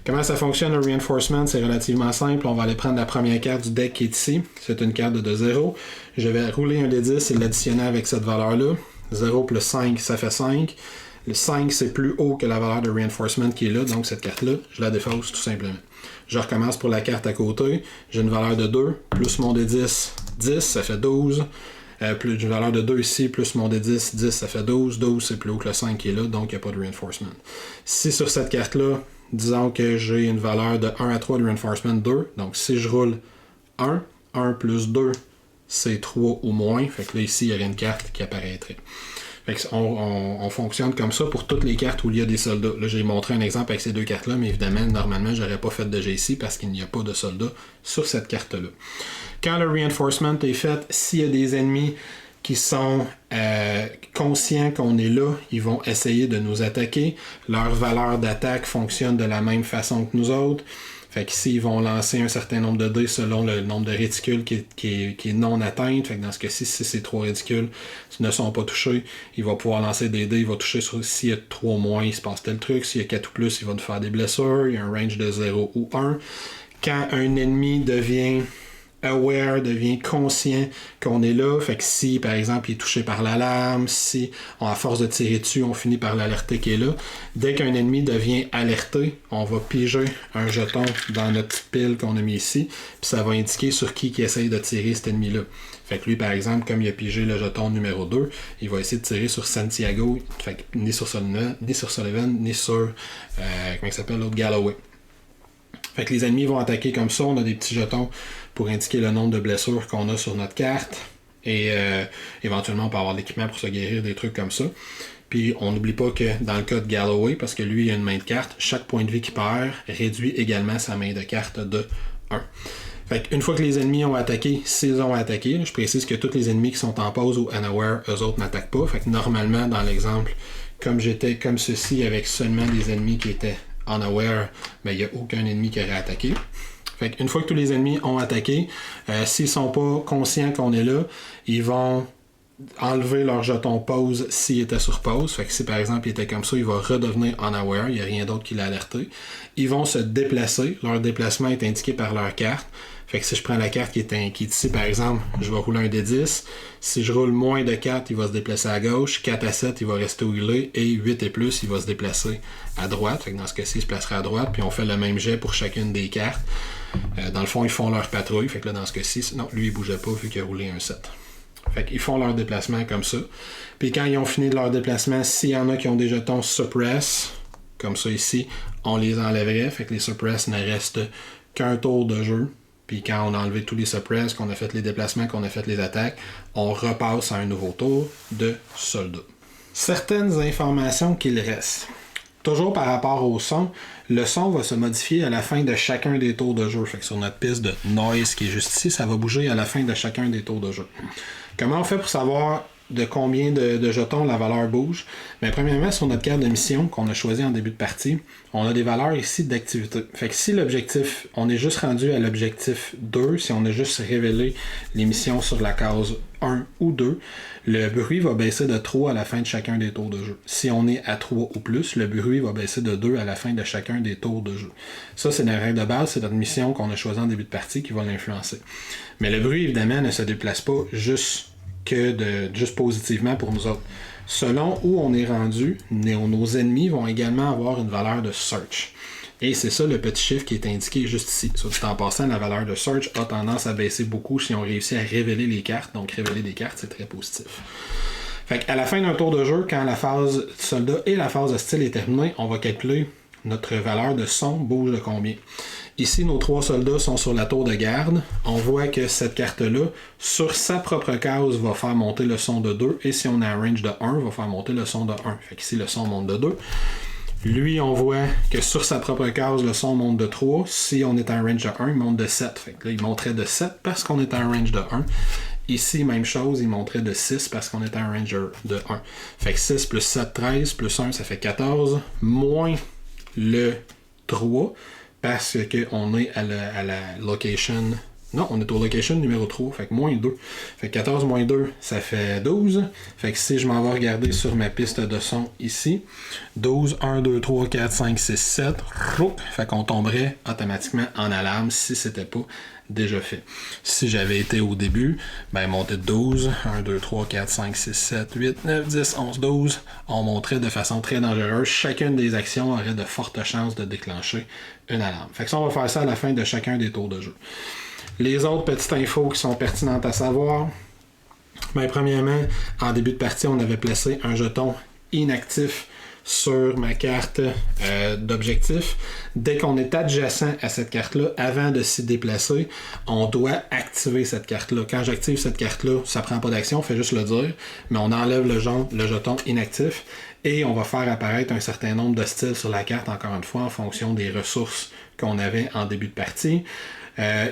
B: Comment ça fonctionne le Reinforcement? C'est relativement simple. On va aller prendre la première carte du deck qui est ici. C'est une carte de 2-0. Je vais rouler un D10 et l'additionner avec cette valeur-là. 0 plus 5, ça fait 5. Le 5, c'est plus haut que la valeur de Reinforcement qui est là. Donc cette carte-là, je la défausse tout simplement. Je recommence pour la carte à côté. J'ai une valeur de 2, plus mon D10, 10, ça fait 12. Plus une valeur de 2 ici, plus mon D10, 10, ça fait 12. 12, c'est plus haut que le 5 qui est là, donc il n'y a pas de Reinforcement. Si sur cette carte-là, disons que j'ai une valeur de 1 à 3 de Reinforcement 2, donc si je roule 1 plus 2, c'est 3 ou moins. Fait que là, ici, il y aurait une carte qui apparaîtrait. Fait que on fonctionne comme ça pour toutes les cartes où il y a des soldats. Là, j'ai montré un exemple avec ces deux cartes-là, mais évidemment, normalement, j'aurais pas fait de jet ici parce qu'il n'y a pas de soldats sur cette carte-là. Quand le reinforcement est fait, s'il y a des ennemis qui sont conscients qu'on est là, ils vont essayer de nous attaquer. Leur valeur d'attaque fonctionne de la même façon que nous autres. Fait qu'ici, ils vont lancer un certain nombre de dés selon le nombre de réticules qui est non atteint. Fait que dans ce cas-ci, si ces 3 réticules ne sont pas touchés, il va pouvoir lancer des dés. Il va toucher sur s'il y a 3 ou moins, il se passe tel truc. S'il y a 4 ou plus, il va nous faire des blessures. Il y a un range de 0 ou 1. Quand un ennemi devient aware, devient conscient qu'on est là, fait que si par exemple il est touché par l'alarme, si à force de tirer dessus on finit par l'alerter qu'il est là, dès qu'un ennemi devient alerté, on va piger un jeton dans notre petite pile qu'on a mis ici, puis ça va indiquer sur qui essaye de tirer cet ennemi-là. Fait que lui par exemple, comme il a pigé le jeton numéro 2, il va essayer de tirer sur Santiago, fait que ni sur Sullivan, ni sur comment il s'appelle l'autre, Galloway. Fait que les ennemis vont attaquer comme ça, on a des petits jetons pour indiquer le nombre de blessures qu'on a sur notre carte. Et éventuellement, on peut avoir l'équipement pour se guérir, des trucs comme ça. Puis on n'oublie pas que dans le cas de Galloway, parce que lui il a une main de carte, chaque point de vie qu'il perd réduit également sa main de carte de 1. Fait qu'une fois que les ennemis ont attaqué, s'ils ont attaqué, je précise que tous les ennemis qui sont en pause ou unaware, eux autres n'attaquent pas. Fait que normalement, dans l'exemple, comme j'étais comme ceci avec seulement des ennemis qui étaient unaware, mais il n'y a aucun ennemi qui aurait attaqué. Fait qu'une fois que tous les ennemis ont attaqué, s'ils sont pas conscients qu'on est là, ils vont enlever leur jeton pause s'il était sur pause. Fait que si par exemple il était comme ça, il va redevenir unaware, il n'y a rien d'autre qui l'a alerté. Ils vont se déplacer, leur déplacement est indiqué par leur carte. Fait que si je prends la carte qui est ici, par exemple, je vais rouler un D10. Si je roule moins de 4, il va se déplacer à gauche. 4 à 7, il va rester où il est. Et 8 et plus, il va se déplacer à droite. Fait que dans ce cas-ci, il se placera à droite. Puis on fait le même jet pour chacune des cartes. Dans le fond, ils font leur patrouille. Fait que là, dans ce cas-ci, non, lui, il bougeait pas vu qu'il a roulé un 7. Fait qu'ils font leur déplacement comme ça. Puis quand ils ont fini de leur déplacement, s'il y en a qui ont des jetons suppress, comme ça ici, on les enlèverait. Fait que les suppress ne restent qu'un tour de jeu. Puis quand on a enlevé tous les suppress, qu'on a fait les déplacements, qu'on a fait les attaques, on repasse à un nouveau tour de soldats. Certaines informations qu'il reste. Toujours par rapport au son, le son va se modifier à la fin de chacun des tours de jeu. Fait que sur notre piste de noise qui est juste ici, ça va bouger à la fin de chacun des tours de jeu. Comment on fait pour savoir de combien de jetons la valeur bouge? Bien, premièrement, sur notre carte de mission qu'on a choisi en début de partie, on a des valeurs ici d'activité. Fait que si l'objectif, on est juste rendu à l'objectif 2, si on a juste révélé les missions sur la case 1 ou 2, le bruit va baisser de 3 à la fin de chacun des tours de jeu. Si on est à 3 ou plus, le bruit va baisser de 2 à la fin de chacun des tours de jeu. Ça, c'est la règle de base, c'est notre mission qu'on a choisie en début de partie qui va l'influencer. Mais le bruit, évidemment, ne se déplace pas juste positivement pour nous autres. Selon où on est rendu, nos ennemis vont également avoir une valeur de search. Et c'est ça le petit chiffre qui est indiqué juste ici. Soit dit en passant, la valeur de search a tendance à baisser beaucoup si on réussit à révéler les cartes. Donc révéler des cartes, c'est très positif. Fait qu'à la fin d'un tour de jeu, quand la phase soldat et la phase hostile est terminée, on va calculer notre valeur de son bouge de combien. Ici, nos 3 soldats sont sur la tour de garde. On voit que cette carte-là, sur sa propre case, va faire monter le son de 2. Et si on a un range de 1, va faire monter le son de 1. Fait qu'ici, le son monte de 2. Lui, on voit que sur sa propre case, le son monte de 3. Si on est en range de 1, il monte de 7. Fait que là, il monterait de 7 parce qu'on est en range de 1. Ici, même chose, il monterait de 6 parce qu'on est en range de 1. Fait que 6 plus 7, 13, plus 1, ça fait 14. Moins le 3. Parce qu'on est à la location... Non, on est au location numéro 3, fait que moins 2. Fait que 14 moins 2, ça fait 12. Fait que si je m'en vais regarder sur ma piste de son ici, 12, 1, 2, 3, 4, 5, 6, 7, fait qu'on tomberait automatiquement en alarme si c'était pas déjà fait. Si j'avais été au début, ben monter de 12, 1, 2, 3, 4, 5, 6, 7, 8, 9, 10, 11, 12, on monterait de façon très dangereuse. Chacune des actions aurait de fortes chances de déclencher une alarme. Fait que ça, on va faire ça à la fin de chacun des tours de jeu. Les autres petites infos qui sont pertinentes à savoir, ben, premièrement, en début de partie, on avait placé un jeton inactif sur ma carte d'objectif. Dès qu'on est adjacent à cette carte-là, avant de s'y déplacer, on doit activer cette carte-là. Quand j'active cette carte-là, ça prend pas d'action, on fait juste le dire, mais on enlève le jeton inactif et on va faire apparaître un certain nombre de styles sur la carte, encore une fois, en fonction des ressources qu'on avait en début de partie.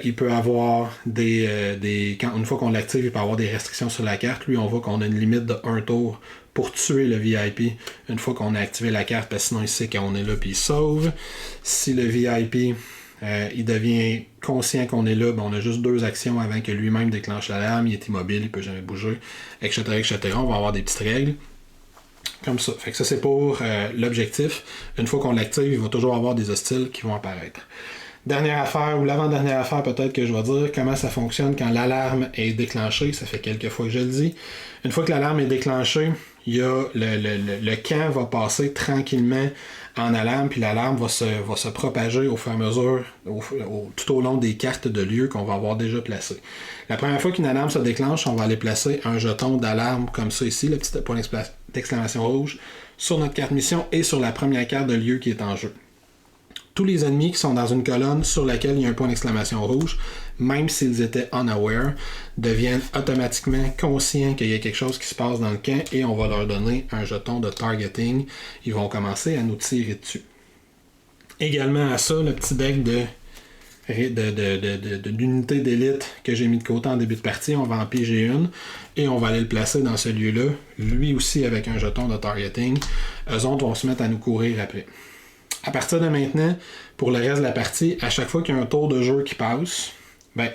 B: Il peut avoir une fois qu'on l'active, il peut avoir des restrictions sur la carte. Lui, on voit qu'on a une limite de 1 tour pour tuer le VIP une fois qu'on a activé la carte, parce que sinon il sait qu'on est là puis il sauve. Si le VIP il devient conscient qu'on est là, ben on a juste 2 actions avant que lui-même déclenche l'alarme, il est immobile, il peut jamais bouger, etc., etc. On va avoir des petites règles comme ça. Fait que ça, c'est pour l'objectif. Une fois qu'on l'active, il va toujours avoir des hostiles qui vont apparaître. Dernière affaire, ou l'avant-dernière affaire peut-être que je vais dire, comment ça fonctionne quand l'alarme est déclenchée. Ça fait quelques fois que je le dis. Une fois que l'alarme est déclenchée, il y a le camp va passer tranquillement en alarme, puis l'alarme va se propager au fur et à mesure, tout au long des cartes de lieu qu'on va avoir déjà placées. La première fois qu'une alarme se déclenche, on va aller placer un jeton d'alarme comme ça ici, le petit point d'exclamation rouge, sur notre carte mission et sur la première carte de lieu qui est en jeu. Tous les ennemis qui sont dans une colonne sur laquelle il y a un point d'exclamation rouge, même s'ils étaient unaware, deviennent automatiquement conscients qu'il y a quelque chose qui se passe dans le camp et on va leur donner un jeton de targeting. Ils vont commencer à nous tirer dessus. Également à ça, le petit deck d'unité d'élite que j'ai mis de côté en début de partie, on va en piger une et on va aller le placer dans ce lieu-là, lui aussi avec un jeton de targeting. Eux autres vont se mettre à nous courir après. À partir de maintenant, pour le reste de la partie, à chaque fois qu'il y a un tour de jeu qui passe, ben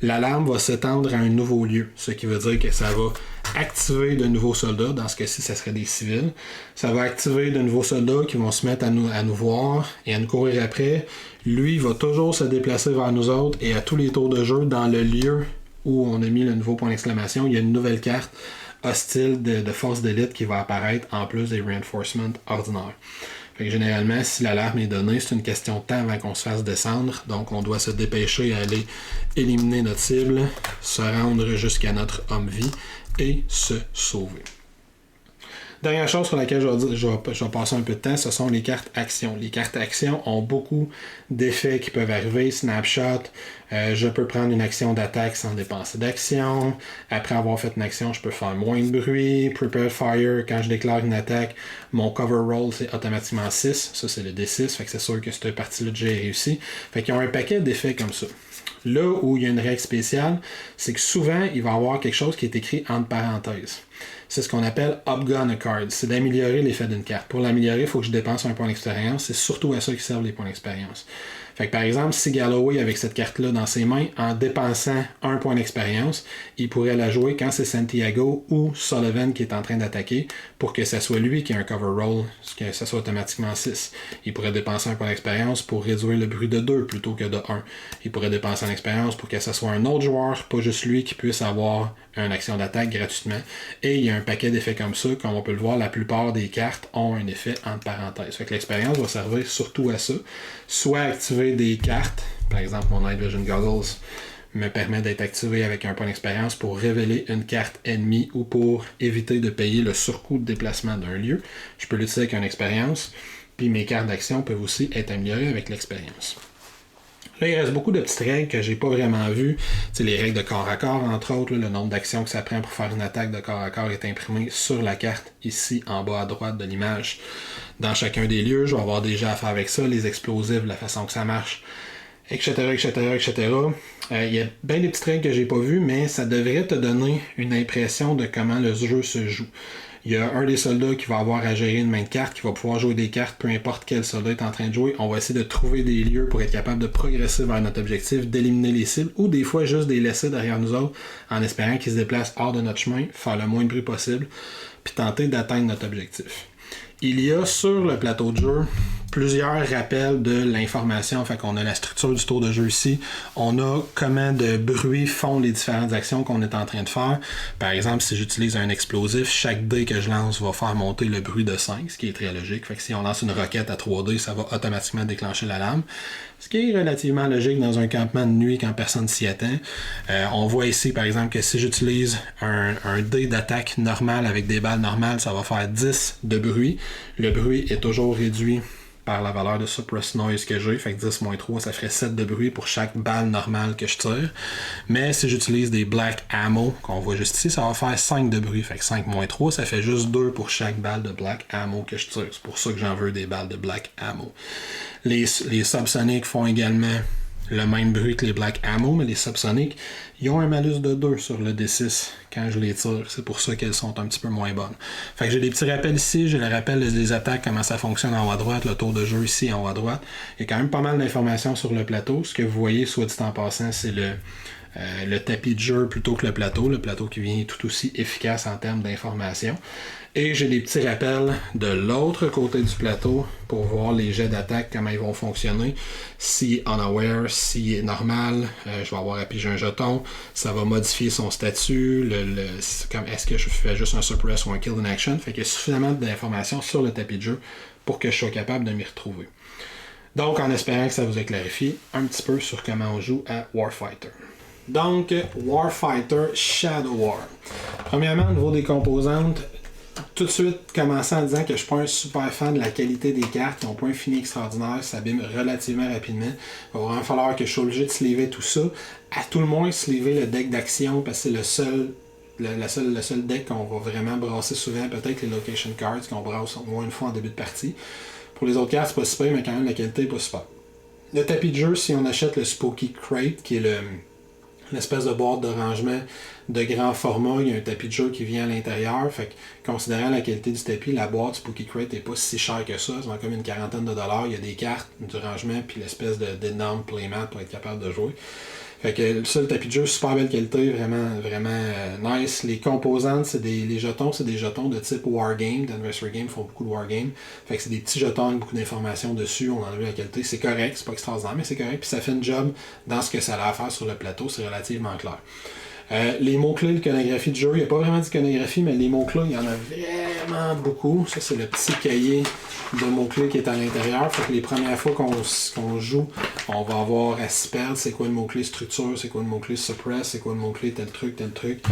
B: l'alarme va s'étendre à un nouveau lieu. Ce qui veut dire que ça va activer de nouveaux soldats. Dans ce cas-ci, ça serait des civils. Ça va activer de nouveaux soldats qui vont se mettre à nous voir et à nous courir après. Lui, il va toujours se déplacer vers nous autres et à tous les tours de jeu, dans le lieu où on a mis le nouveau point d'exclamation, il y a une nouvelle carte hostile de force d'élite qui va apparaître en plus des reinforcements ordinaires. Fait que généralement, si l'alarme est donnée, c'est une question de temps avant qu'on se fasse descendre. Donc, on doit se dépêcher à aller éliminer notre cible, se rendre jusqu'à notre homme-vie et se sauver. Dernière chose sur laquelle je vais passer un peu de temps, ce sont les cartes actions. Les cartes actions ont beaucoup d'effets qui peuvent arriver. Snapshot, je peux prendre une action d'attaque sans dépenser d'action. Après avoir fait une action, je peux faire moins de bruit. Prepare Fire, quand je déclare une attaque, mon cover roll, c'est automatiquement 6. Ça, c'est le D6, fait que c'est sûr que cette partie-là, j'ai réussi. Fait qu'ils ont un paquet d'effets comme ça. Là où il y a une règle spéciale, c'est que souvent, il va y avoir quelque chose qui est écrit entre parenthèses. C'est ce qu'on appelle upgun a card. C'est d'améliorer l'effet d'une carte. Pour l'améliorer, il faut que je dépense un point d'expérience. C'est surtout à ça qui servent les points d'expérience. Fait que par exemple, si Galloway avec cette carte-là dans ses mains, en dépensant un point d'expérience, il pourrait la jouer quand c'est Santiago ou Sullivan qui est en train d'attaquer pour que ce soit lui qui ait un cover roll, que ce soit automatiquement 6. Il pourrait dépenser un point d'expérience pour réduire le bruit de 2 plutôt que de 1. Il pourrait dépenser une expérience pour que ce soit un autre joueur, pas juste lui, qui puisse avoir une action d'attaque gratuitement. Et il y a un paquet d'effets comme ça. Comme on peut le voir, la plupart des cartes ont un effet entre parenthèses. Fait que l'expérience va servir surtout à ça. Soit activer des cartes, par exemple mon Night Vision Goggles me permet d'être activé avec un point d'expérience pour révéler une carte ennemie ou pour éviter de payer le surcoût de déplacement d'un lieu. Je peux l'utiliser avec une expérience. Puis mes cartes d'action peuvent aussi être améliorées avec l'expérience. Là, il reste beaucoup de petites règles que j'ai pas vraiment vues. C'est les règles de corps à corps, entre autres. Là, le nombre d'actions que ça prend pour faire une attaque de corps à corps est imprimé sur la carte, ici, en bas à droite de l'image. Dans chacun des lieux, je vais avoir déjà à faire avec ça, les explosifs, la façon que ça marche, etc., etc., etc. Il y a bien des petites règles que j'ai pas vues, mais ça devrait te donner une impression de comment le jeu se joue. Il y a un des soldats qui va avoir à gérer une main de cartes, qui va pouvoir jouer des cartes, peu importe quel soldat est en train de jouer. On va essayer de trouver des lieux pour être capable de progresser vers notre objectif, d'éliminer les cibles, ou des fois juste de les laisser derrière nous autres, en espérant qu'ils se déplacent hors de notre chemin, faire le moins de bruit possible, puis tenter d'atteindre notre objectif. Il y a sur le plateau de jeu plusieurs rappels de l'information. Fait qu'on a la structure du tour de jeu ici. On a comment de bruit font les différentes actions qu'on est en train de faire. Par exemple, si j'utilise un explosif, chaque dé que je lance va faire monter le bruit de 5, ce qui est très logique. Fait que si on lance une roquette à 3 dés, ça va automatiquement déclencher l'alarme. Ce qui est relativement logique dans un campement de nuit quand personne s'y attend. On voit ici, par exemple, que si j'utilise un dé d'attaque normal avec des balles normales, ça va faire 10 de bruit. Le bruit est toujours réduit par la valeur de suppress noise que j'ai, fait que 10 moins 3, ça ferait 7 de bruit pour chaque balle normale que je tire. Mais si j'utilise des black ammo, qu'on voit juste ici, ça va faire 5 de bruit, fait que 5 moins 3, ça fait juste 2 pour chaque balle de black ammo que je tire. C'est pour ça que j'en veux des balles de black ammo. Les subsonics font également le même bruit que les black ammo, mais les subsonics, ils ont un malus de 2 sur le D6 quand je les tire. C'est pour ça qu'elles sont un petit peu moins bonnes. Fait que j'ai des petits rappels ici, j'ai le rappel des attaques, comment ça fonctionne en haut à droite, le tour de jeu ici en haut à droite. Il y a quand même pas mal d'informations sur le plateau. Ce que vous voyez, soit dit en passant, c'est le tapis de jeu plutôt que le plateau qui vient tout aussi efficace en termes d'information. Et j'ai des petits rappels de l'autre côté du plateau pour voir les jets d'attaque, comment ils vont fonctionner. Si unaware, si normal, je vais avoir à piger un jeton, ça va modifier son statut, est-ce que je fais juste un suppress ou un kill in action. Fait qu'il y a suffisamment d'informations sur le tapis de jeu pour que je sois capable de m'y retrouver. Donc, en espérant que ça vous ait clarifié un petit peu sur comment on joue à Warfighter. Donc, Warfighter Shadow War. Premièrement, au niveau des composantes, tout de suite commencer en disant que je suis pas un super fan de la qualité des cartes, qui n'ont pas un fini extraordinaire, ça abîme relativement rapidement. Il va vraiment falloir que je sois obligé de sleever tout ça. À tout le moins, sleever le deck d'action, parce que c'est le seul deck qu'on va vraiment brasser souvent, peut-être les location cards qu'on brasse au moins une fois en début de partie. Pour les autres cartes, c'est pas super, mais quand même la qualité est pas super. Le tapis de jeu, si on achète le Spooky Crate, qui est l'espèce de boîte de rangement de grand format, il y a un tapis de jeu qui vient à l'intérieur. Fait que, considérant la qualité du tapis, la boîte Spooky Crate n'est pas si chère que ça. C'est comme une quarantaine de dollars. Il y a des cartes, du rangement, puis l'espèce d'énorme playmat pour être capable de jouer. Fait que ça, le tapis de jeu, super belle qualité, vraiment, vraiment nice. Les composantes, les jetons, c'est des jetons de type Wargame. D'Anniversary Game font beaucoup de Wargame. Fait que c'est des petts jetons avec beaucoup d'informations dessus. On en a vu la qualité. C'est correct, c'est pas extraordinaire, mais c'est correct. Puis ça fait une job dans ce que ça a à faire sur le plateau. C'est relativement clair. Les mots-clés, l'iconographie du jeu, il n'y a pas vraiment d'iconographie, mais les mots-clés, il y en a vraiment beaucoup. Ça, c'est le petit cahier de mots-clés qui est à l'intérieur. Fait que les premières fois qu'on joue, on va avoir à s'y perdre. C'est quoi le mot-clé structure, c'est quoi le mot-clé suppress, c'est quoi le mot-clé tel truc.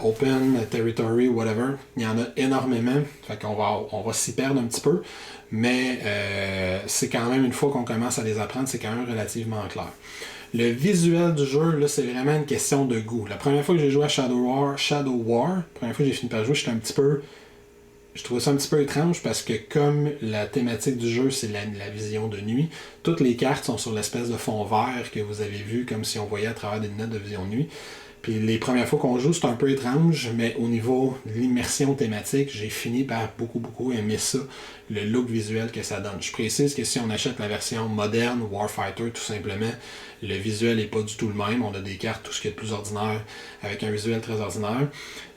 B: Open, territory, whatever. Il y en a énormément. Fait qu'on va s'y perdre un petit peu. Mais c'est quand même, une fois qu'on commence à les apprendre, c'est quand même relativement clair. Le visuel du jeu, là, c'est vraiment une question de goût. La première fois que j'ai joué à Shadow War, la première fois que j'ai fini par jouer, je trouvais ça un petit peu étrange parce que comme la thématique du jeu, c'est la vision de nuit, toutes les cartes sont sur l'espèce de fond vert que vous avez vu, comme si on voyait à travers des lunettes de vision de nuit. Puis les premières fois qu'on joue, c'est un peu étrange, mais au niveau de l'immersion thématique, j'ai fini par beaucoup aimer ça, le look visuel que ça donne. Je précise que si on achète la version moderne, Warfighter, tout simplement, le visuel n'est pas du tout le même. On a des cartes, tout ce qui est de plus ordinaire, avec un visuel très ordinaire.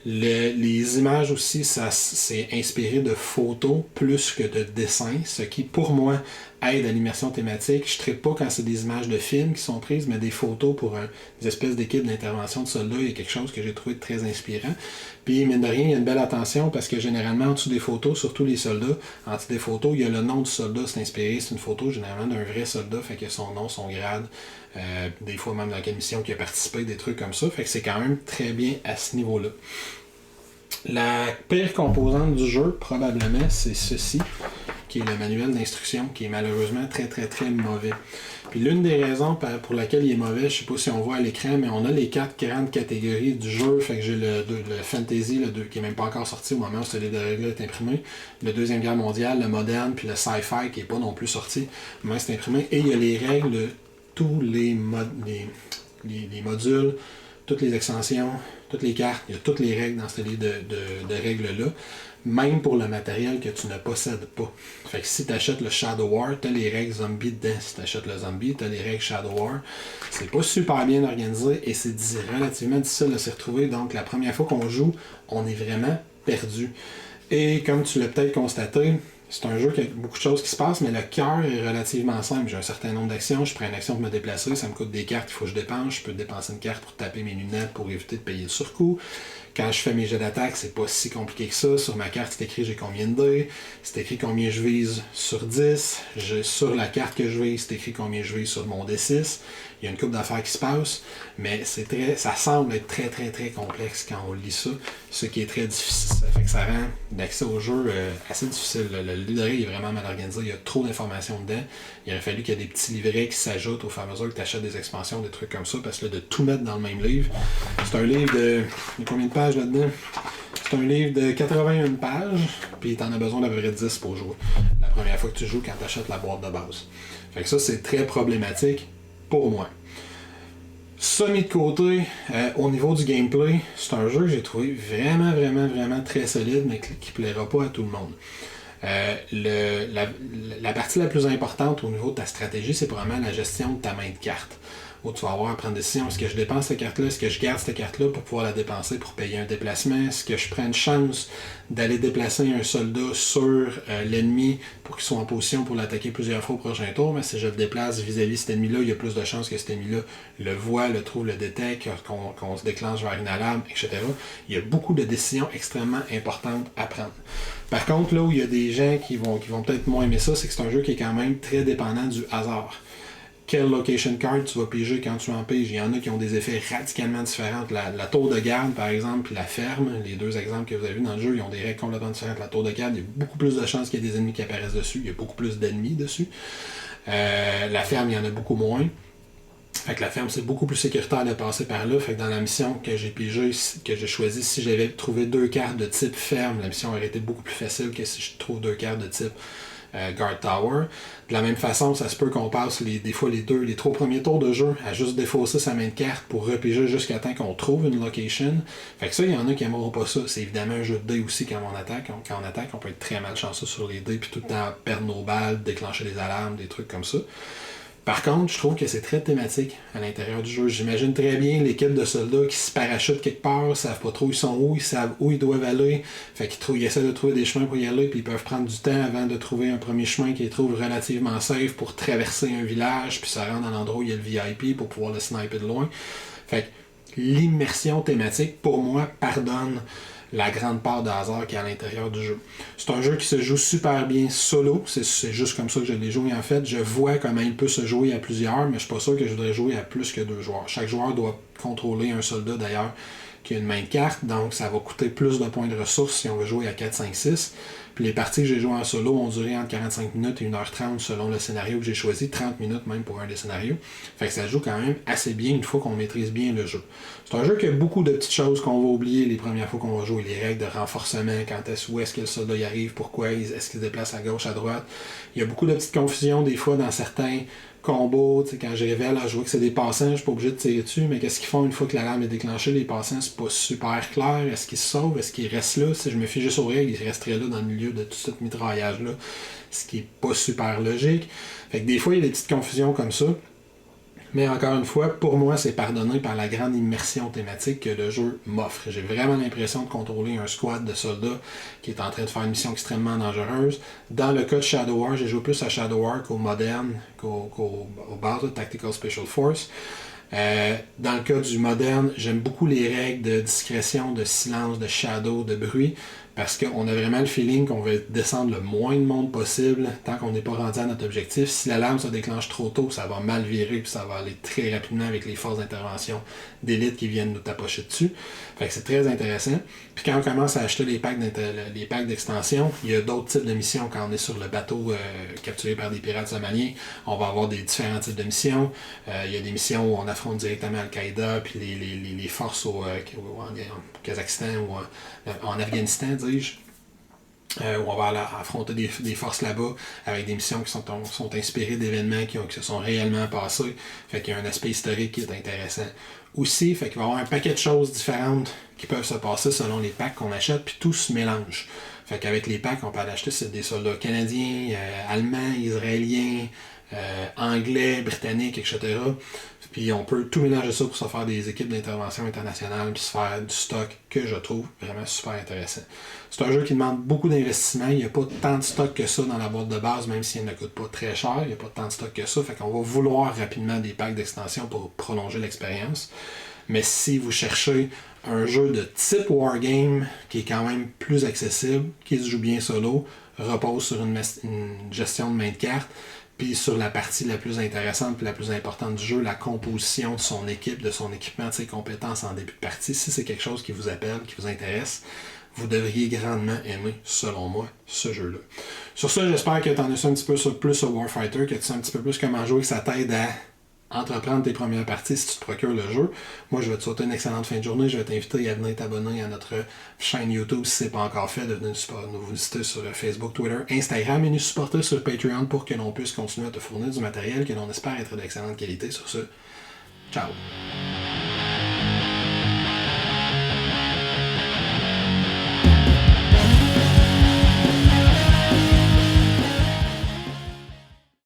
B: Les images aussi, ça c'est inspiré de photos plus que de dessins, ce qui, pour moi, aide à l'immersion thématique. Je ne traite pas quand c'est des images de films qui sont prises, mais des photos pour des espèces d'équipes d'intervention de soldats. Il y a quelque chose que j'ai trouvé très inspirant. Puis, mine de rien, il y a une belle attention parce que généralement, en dessous des photos, surtout les soldats, en dessous des photos, il y a le nom du soldat, c'est inspiré. C'est une photo généralement d'un vrai soldat, fait que son nom, son grade, des fois même dans quelle mission qui a participé, des trucs comme ça. Fait que c'est quand même très bien à ce niveau-là. La pire composante du jeu, probablement, c'est ceci, qui est le manuel d'instruction, qui est malheureusement très mauvais. Puis l'une des raisons pour laquelle il est mauvais, je sais pas si on voit à l'écran, mais on a les 4 grandes catégories du jeu. Fait que j'ai le fantasy, qui est même pas encore sorti au moment où ce livre de règles est imprimé, le Deuxième Guerre mondiale, le moderne, puis le sci-fi qui est pas non plus sorti, mais c'est imprimé. Et il y a les règles de tous les modules, toutes les extensions, toutes les cartes, il y a toutes les règles dans ce livre de règles-là, même pour le matériel que tu ne possèdes pas. Fait que si tu achètes le Shadow War, tu as les règles zombie dedans. Si tu achètes le zombie, tu as les règles Shadow War. C'est pas super bien organisé et c'est relativement difficile de s'y retrouver. Donc la première fois qu'on joue, on est vraiment perdu. Et comme tu l'as peut-être constaté, C'est un jeu qui a beaucoup de choses qui se passent, mais le cœur est relativement simple. J'ai un certain nombre d'actions, je prends une action pour me déplacer, ça me coûte des cartes, il faut que je dépense. Je peux dépenser une carte pour taper mes lunettes pour éviter de payer le surcoût. Quand je fais mes jets d'attaque, c'est pas si compliqué que ça. Sur ma carte, c'est écrit j'ai combien de dés, c'est écrit combien je vise sur 10. Sur la carte que je vise, c'est écrit combien je vise sur mon D6. Il y a une couple d'affaires qui se passent, mais ça semble être très très très complexe quand on lit ça, ce qui est très difficile. Ça fait que ça rend l'accès au jeu assez difficile. Le livret est vraiment mal organisé, il y a trop d'informations dedans. Il aurait fallu qu'il y ait des petits livrets qui s'ajoutent au fur et à mesure que tu achètes des expansions, des trucs comme ça, parce que là, de tout mettre dans le même livre, c'est un livre de... Il y a combien de pages là-dedans? C'est un livre de 81 pages, puis tu en as besoin d'à peu près 10 pour jouer. La première fois que tu joues quand tu achètes la boîte de base. Fait que ça, c'est très problématique pour moi. Ça mis de côté, au niveau du gameplay, c'est un jeu que j'ai trouvé vraiment, vraiment, vraiment très solide, mais qui ne plaira pas à tout le monde. La partie la plus importante au niveau de ta stratégie, c'est probablement la gestion de ta main de cartes. Où tu vas avoir à prendre des décisions. Est-ce que je dépense cette carte-là? Est-ce que je garde cette carte-là pour pouvoir la dépenser pour payer un déplacement? Est-ce que je prends une chance d'aller déplacer un soldat sur l'ennemi pour qu'il soit en position pour l'attaquer plusieurs fois au prochain tour? Mais si je le déplace vis-à-vis de cet ennemi-là, il y a plus de chances que cet ennemi-là le voit, le trouve, le détecte, qu'on se déclenche vers une alarme, etc. Il y a beaucoup de décisions extrêmement importantes à prendre. Par contre, là où il y a des gens qui vont peut-être moins aimer ça, c'est que c'est un jeu qui est quand même très dépendant du hasard. Quelle location card tu vas piger quand tu en piges. Il y en a qui ont des effets radicalement différents. La tour de garde, par exemple, puis la ferme, les deux exemples que vous avez vus dans le jeu, ils ont des règles complètement différentes. La tour de garde, il y a beaucoup plus de chances qu'il y ait des ennemis qui apparaissent dessus. Il y a beaucoup plus d'ennemis dessus. La ferme, il y en a beaucoup moins. Fait que la ferme, c'est beaucoup plus sécuritaire de passer par là. Fait que dans la mission que j'ai pigée, que j'ai choisie, si j'avais trouvé 2 cartes de type ferme, la mission aurait été beaucoup plus facile que si je trouve 2 cartes de type Guard Tower. De la même façon, ça se peut qu'on passe des fois les 3 premiers tours de jeu à juste défausser sa main de carte pour repiger jusqu'à temps qu'on trouve une location. Fait que ça, il y en a qui n'aimeront pas ça. C'est évidemment un jeu de dés aussi quand on attaque. Quand on attaque, on peut être très malchanceux sur les dés, puis tout le temps perdre nos balles, déclencher des alarmes, des trucs comme ça. Par contre, je trouve que c'est très thématique à l'intérieur du jeu. J'imagine très bien l'équipe de soldats qui se parachutent quelque part, ils savent pas trop où ils sont où, ils savent où ils doivent aller. Fait qu'ils essaient de trouver des chemins pour y aller, puis ils peuvent prendre du temps avant de trouver un premier chemin qu'ils trouvent relativement safe pour traverser un village, puis se rendre à l'endroit où il y a le VIP pour pouvoir le sniper de loin. Fait que l'immersion thématique, pour moi, pardonne la grande part de hasard qui est à l'intérieur du jeu. C'est un jeu qui se joue super bien solo, c'est juste comme ça que je l'ai joué en fait. Je vois comment il peut se jouer à plusieurs, mais je suis pas sûr que je voudrais jouer à plus que 2 joueurs. Chaque joueur doit contrôler un soldat d'ailleurs qui a une main de carte, donc ça va coûter plus de points de ressources si on veut jouer à 4, 5, 6. Puis les parties que j'ai jouées en solo ont duré entre 45 minutes et 1h30 selon le scénario que j'ai choisi, 30 minutes même pour un des scénarios. Fait que ça joue quand même assez bien une fois qu'on maîtrise bien le jeu. C'est un jeu qui a beaucoup de petites choses qu'on va oublier les premières fois qu'on va jouer. Les règles de renforcement, où est-ce que le soldat y arrive, pourquoi, est-ce qu'il se déplace à gauche, à droite. Il y a beaucoup de petites confusions des fois dans certains combos. Quand je révèle, je vois que c'est des passants, je suis pas obligé de tirer dessus, mais qu'est-ce qu'ils font une fois que l'alarme est déclenchée? Les passants, c'est pas super clair. Est-ce qu'ils se sauvent? Est-ce qu'ils restent là? Si je me fie juste aux règles, ils resteraient là dans le milieu de tout ce mitraillage-là, ce qui est pas super logique. Fait que des fois, il y a des petites confusions comme ça. Mais encore une fois, pour moi, c'est pardonné par la grande immersion thématique que le jeu m'offre. J'ai vraiment l'impression de contrôler un squad de soldats qui est en train de faire une mission extrêmement dangereuse. Dans le cas de Shadow War, j'ai joué plus à Shadow War qu'au Modern, qu'au Battle Tactical Special Force. Dans le cas du Modern, j'aime beaucoup les règles de discrétion, de silence, de shadow, de bruit, parce qu'on a vraiment le feeling qu'on veut descendre le moins de monde possible tant qu'on n'est pas rendu à notre objectif. Si l'alarme se déclenche trop tôt, ça va mal virer puis ça va aller très rapidement avec les forces d'intervention d'élite qui viennent nous tapocher dessus. Fait que c'est très intéressant. Puis quand on commence à acheter les packs d'extension, il y a d'autres types de missions. Quand on est sur le bateau capturé par des pirates somaliens, on va avoir des différents types de missions. Il y a des missions où on affronte directement Al-Qaïda puis les forces au Kazakhstan ou en Afghanistan, dis-je. Où on va aller affronter des forces là-bas avec des missions qui sont inspirées d'événements qui se sont réellement passés. Fait qu'il y a un aspect historique qui est intéressant. Aussi, fait qu'il va y avoir un paquet de choses différentes qui peuvent se passer selon les packs qu'on achète, puis tout se mélange. Fait qu'avec les packs, on peut aller acheter des soldats canadiens, allemands, israéliens, anglais, britannique, etc. Puis on peut tout mélanger ça pour se faire des équipes d'intervention internationales puis se faire du stock que je trouve vraiment super intéressant. C'est un jeu qui demande beaucoup d'investissement. Il n'y a pas tant de stock que ça dans la boîte de base, même s'il ne coûte pas très cher. Il n'y a pas tant de stock que ça. Fait qu'on va vouloir rapidement des packs d'extension pour prolonger l'expérience. Mais si vous cherchez un jeu de type Wargame qui est quand même plus accessible, qui se joue bien solo, repose sur une gestion de main de cartes, puis sur la partie la plus intéressante et la plus importante du jeu, la composition de son équipe, de son équipement, de ses compétences en début de partie. Si c'est quelque chose qui vous appelle, qui vous intéresse, vous devriez grandement aimer, selon moi, ce jeu-là. Sur ça, j'espère que tu en as su un petit peu plus sur Warfighter, que tu sais un petit peu plus comment jouer, que ça t'aide à entreprendre tes premières parties si tu te procures le jeu. Moi, je vais te souhaiter une excellente fin de journée. Je vais t'inviter à venir t'abonner à notre chaîne YouTube si ce n'est pas encore fait, de venir nous visiter sur Facebook, Twitter, Instagram et nous supporter sur Patreon pour que l'on puisse continuer à te fournir du matériel que l'on espère être d'excellente qualité. Sur ce, ciao!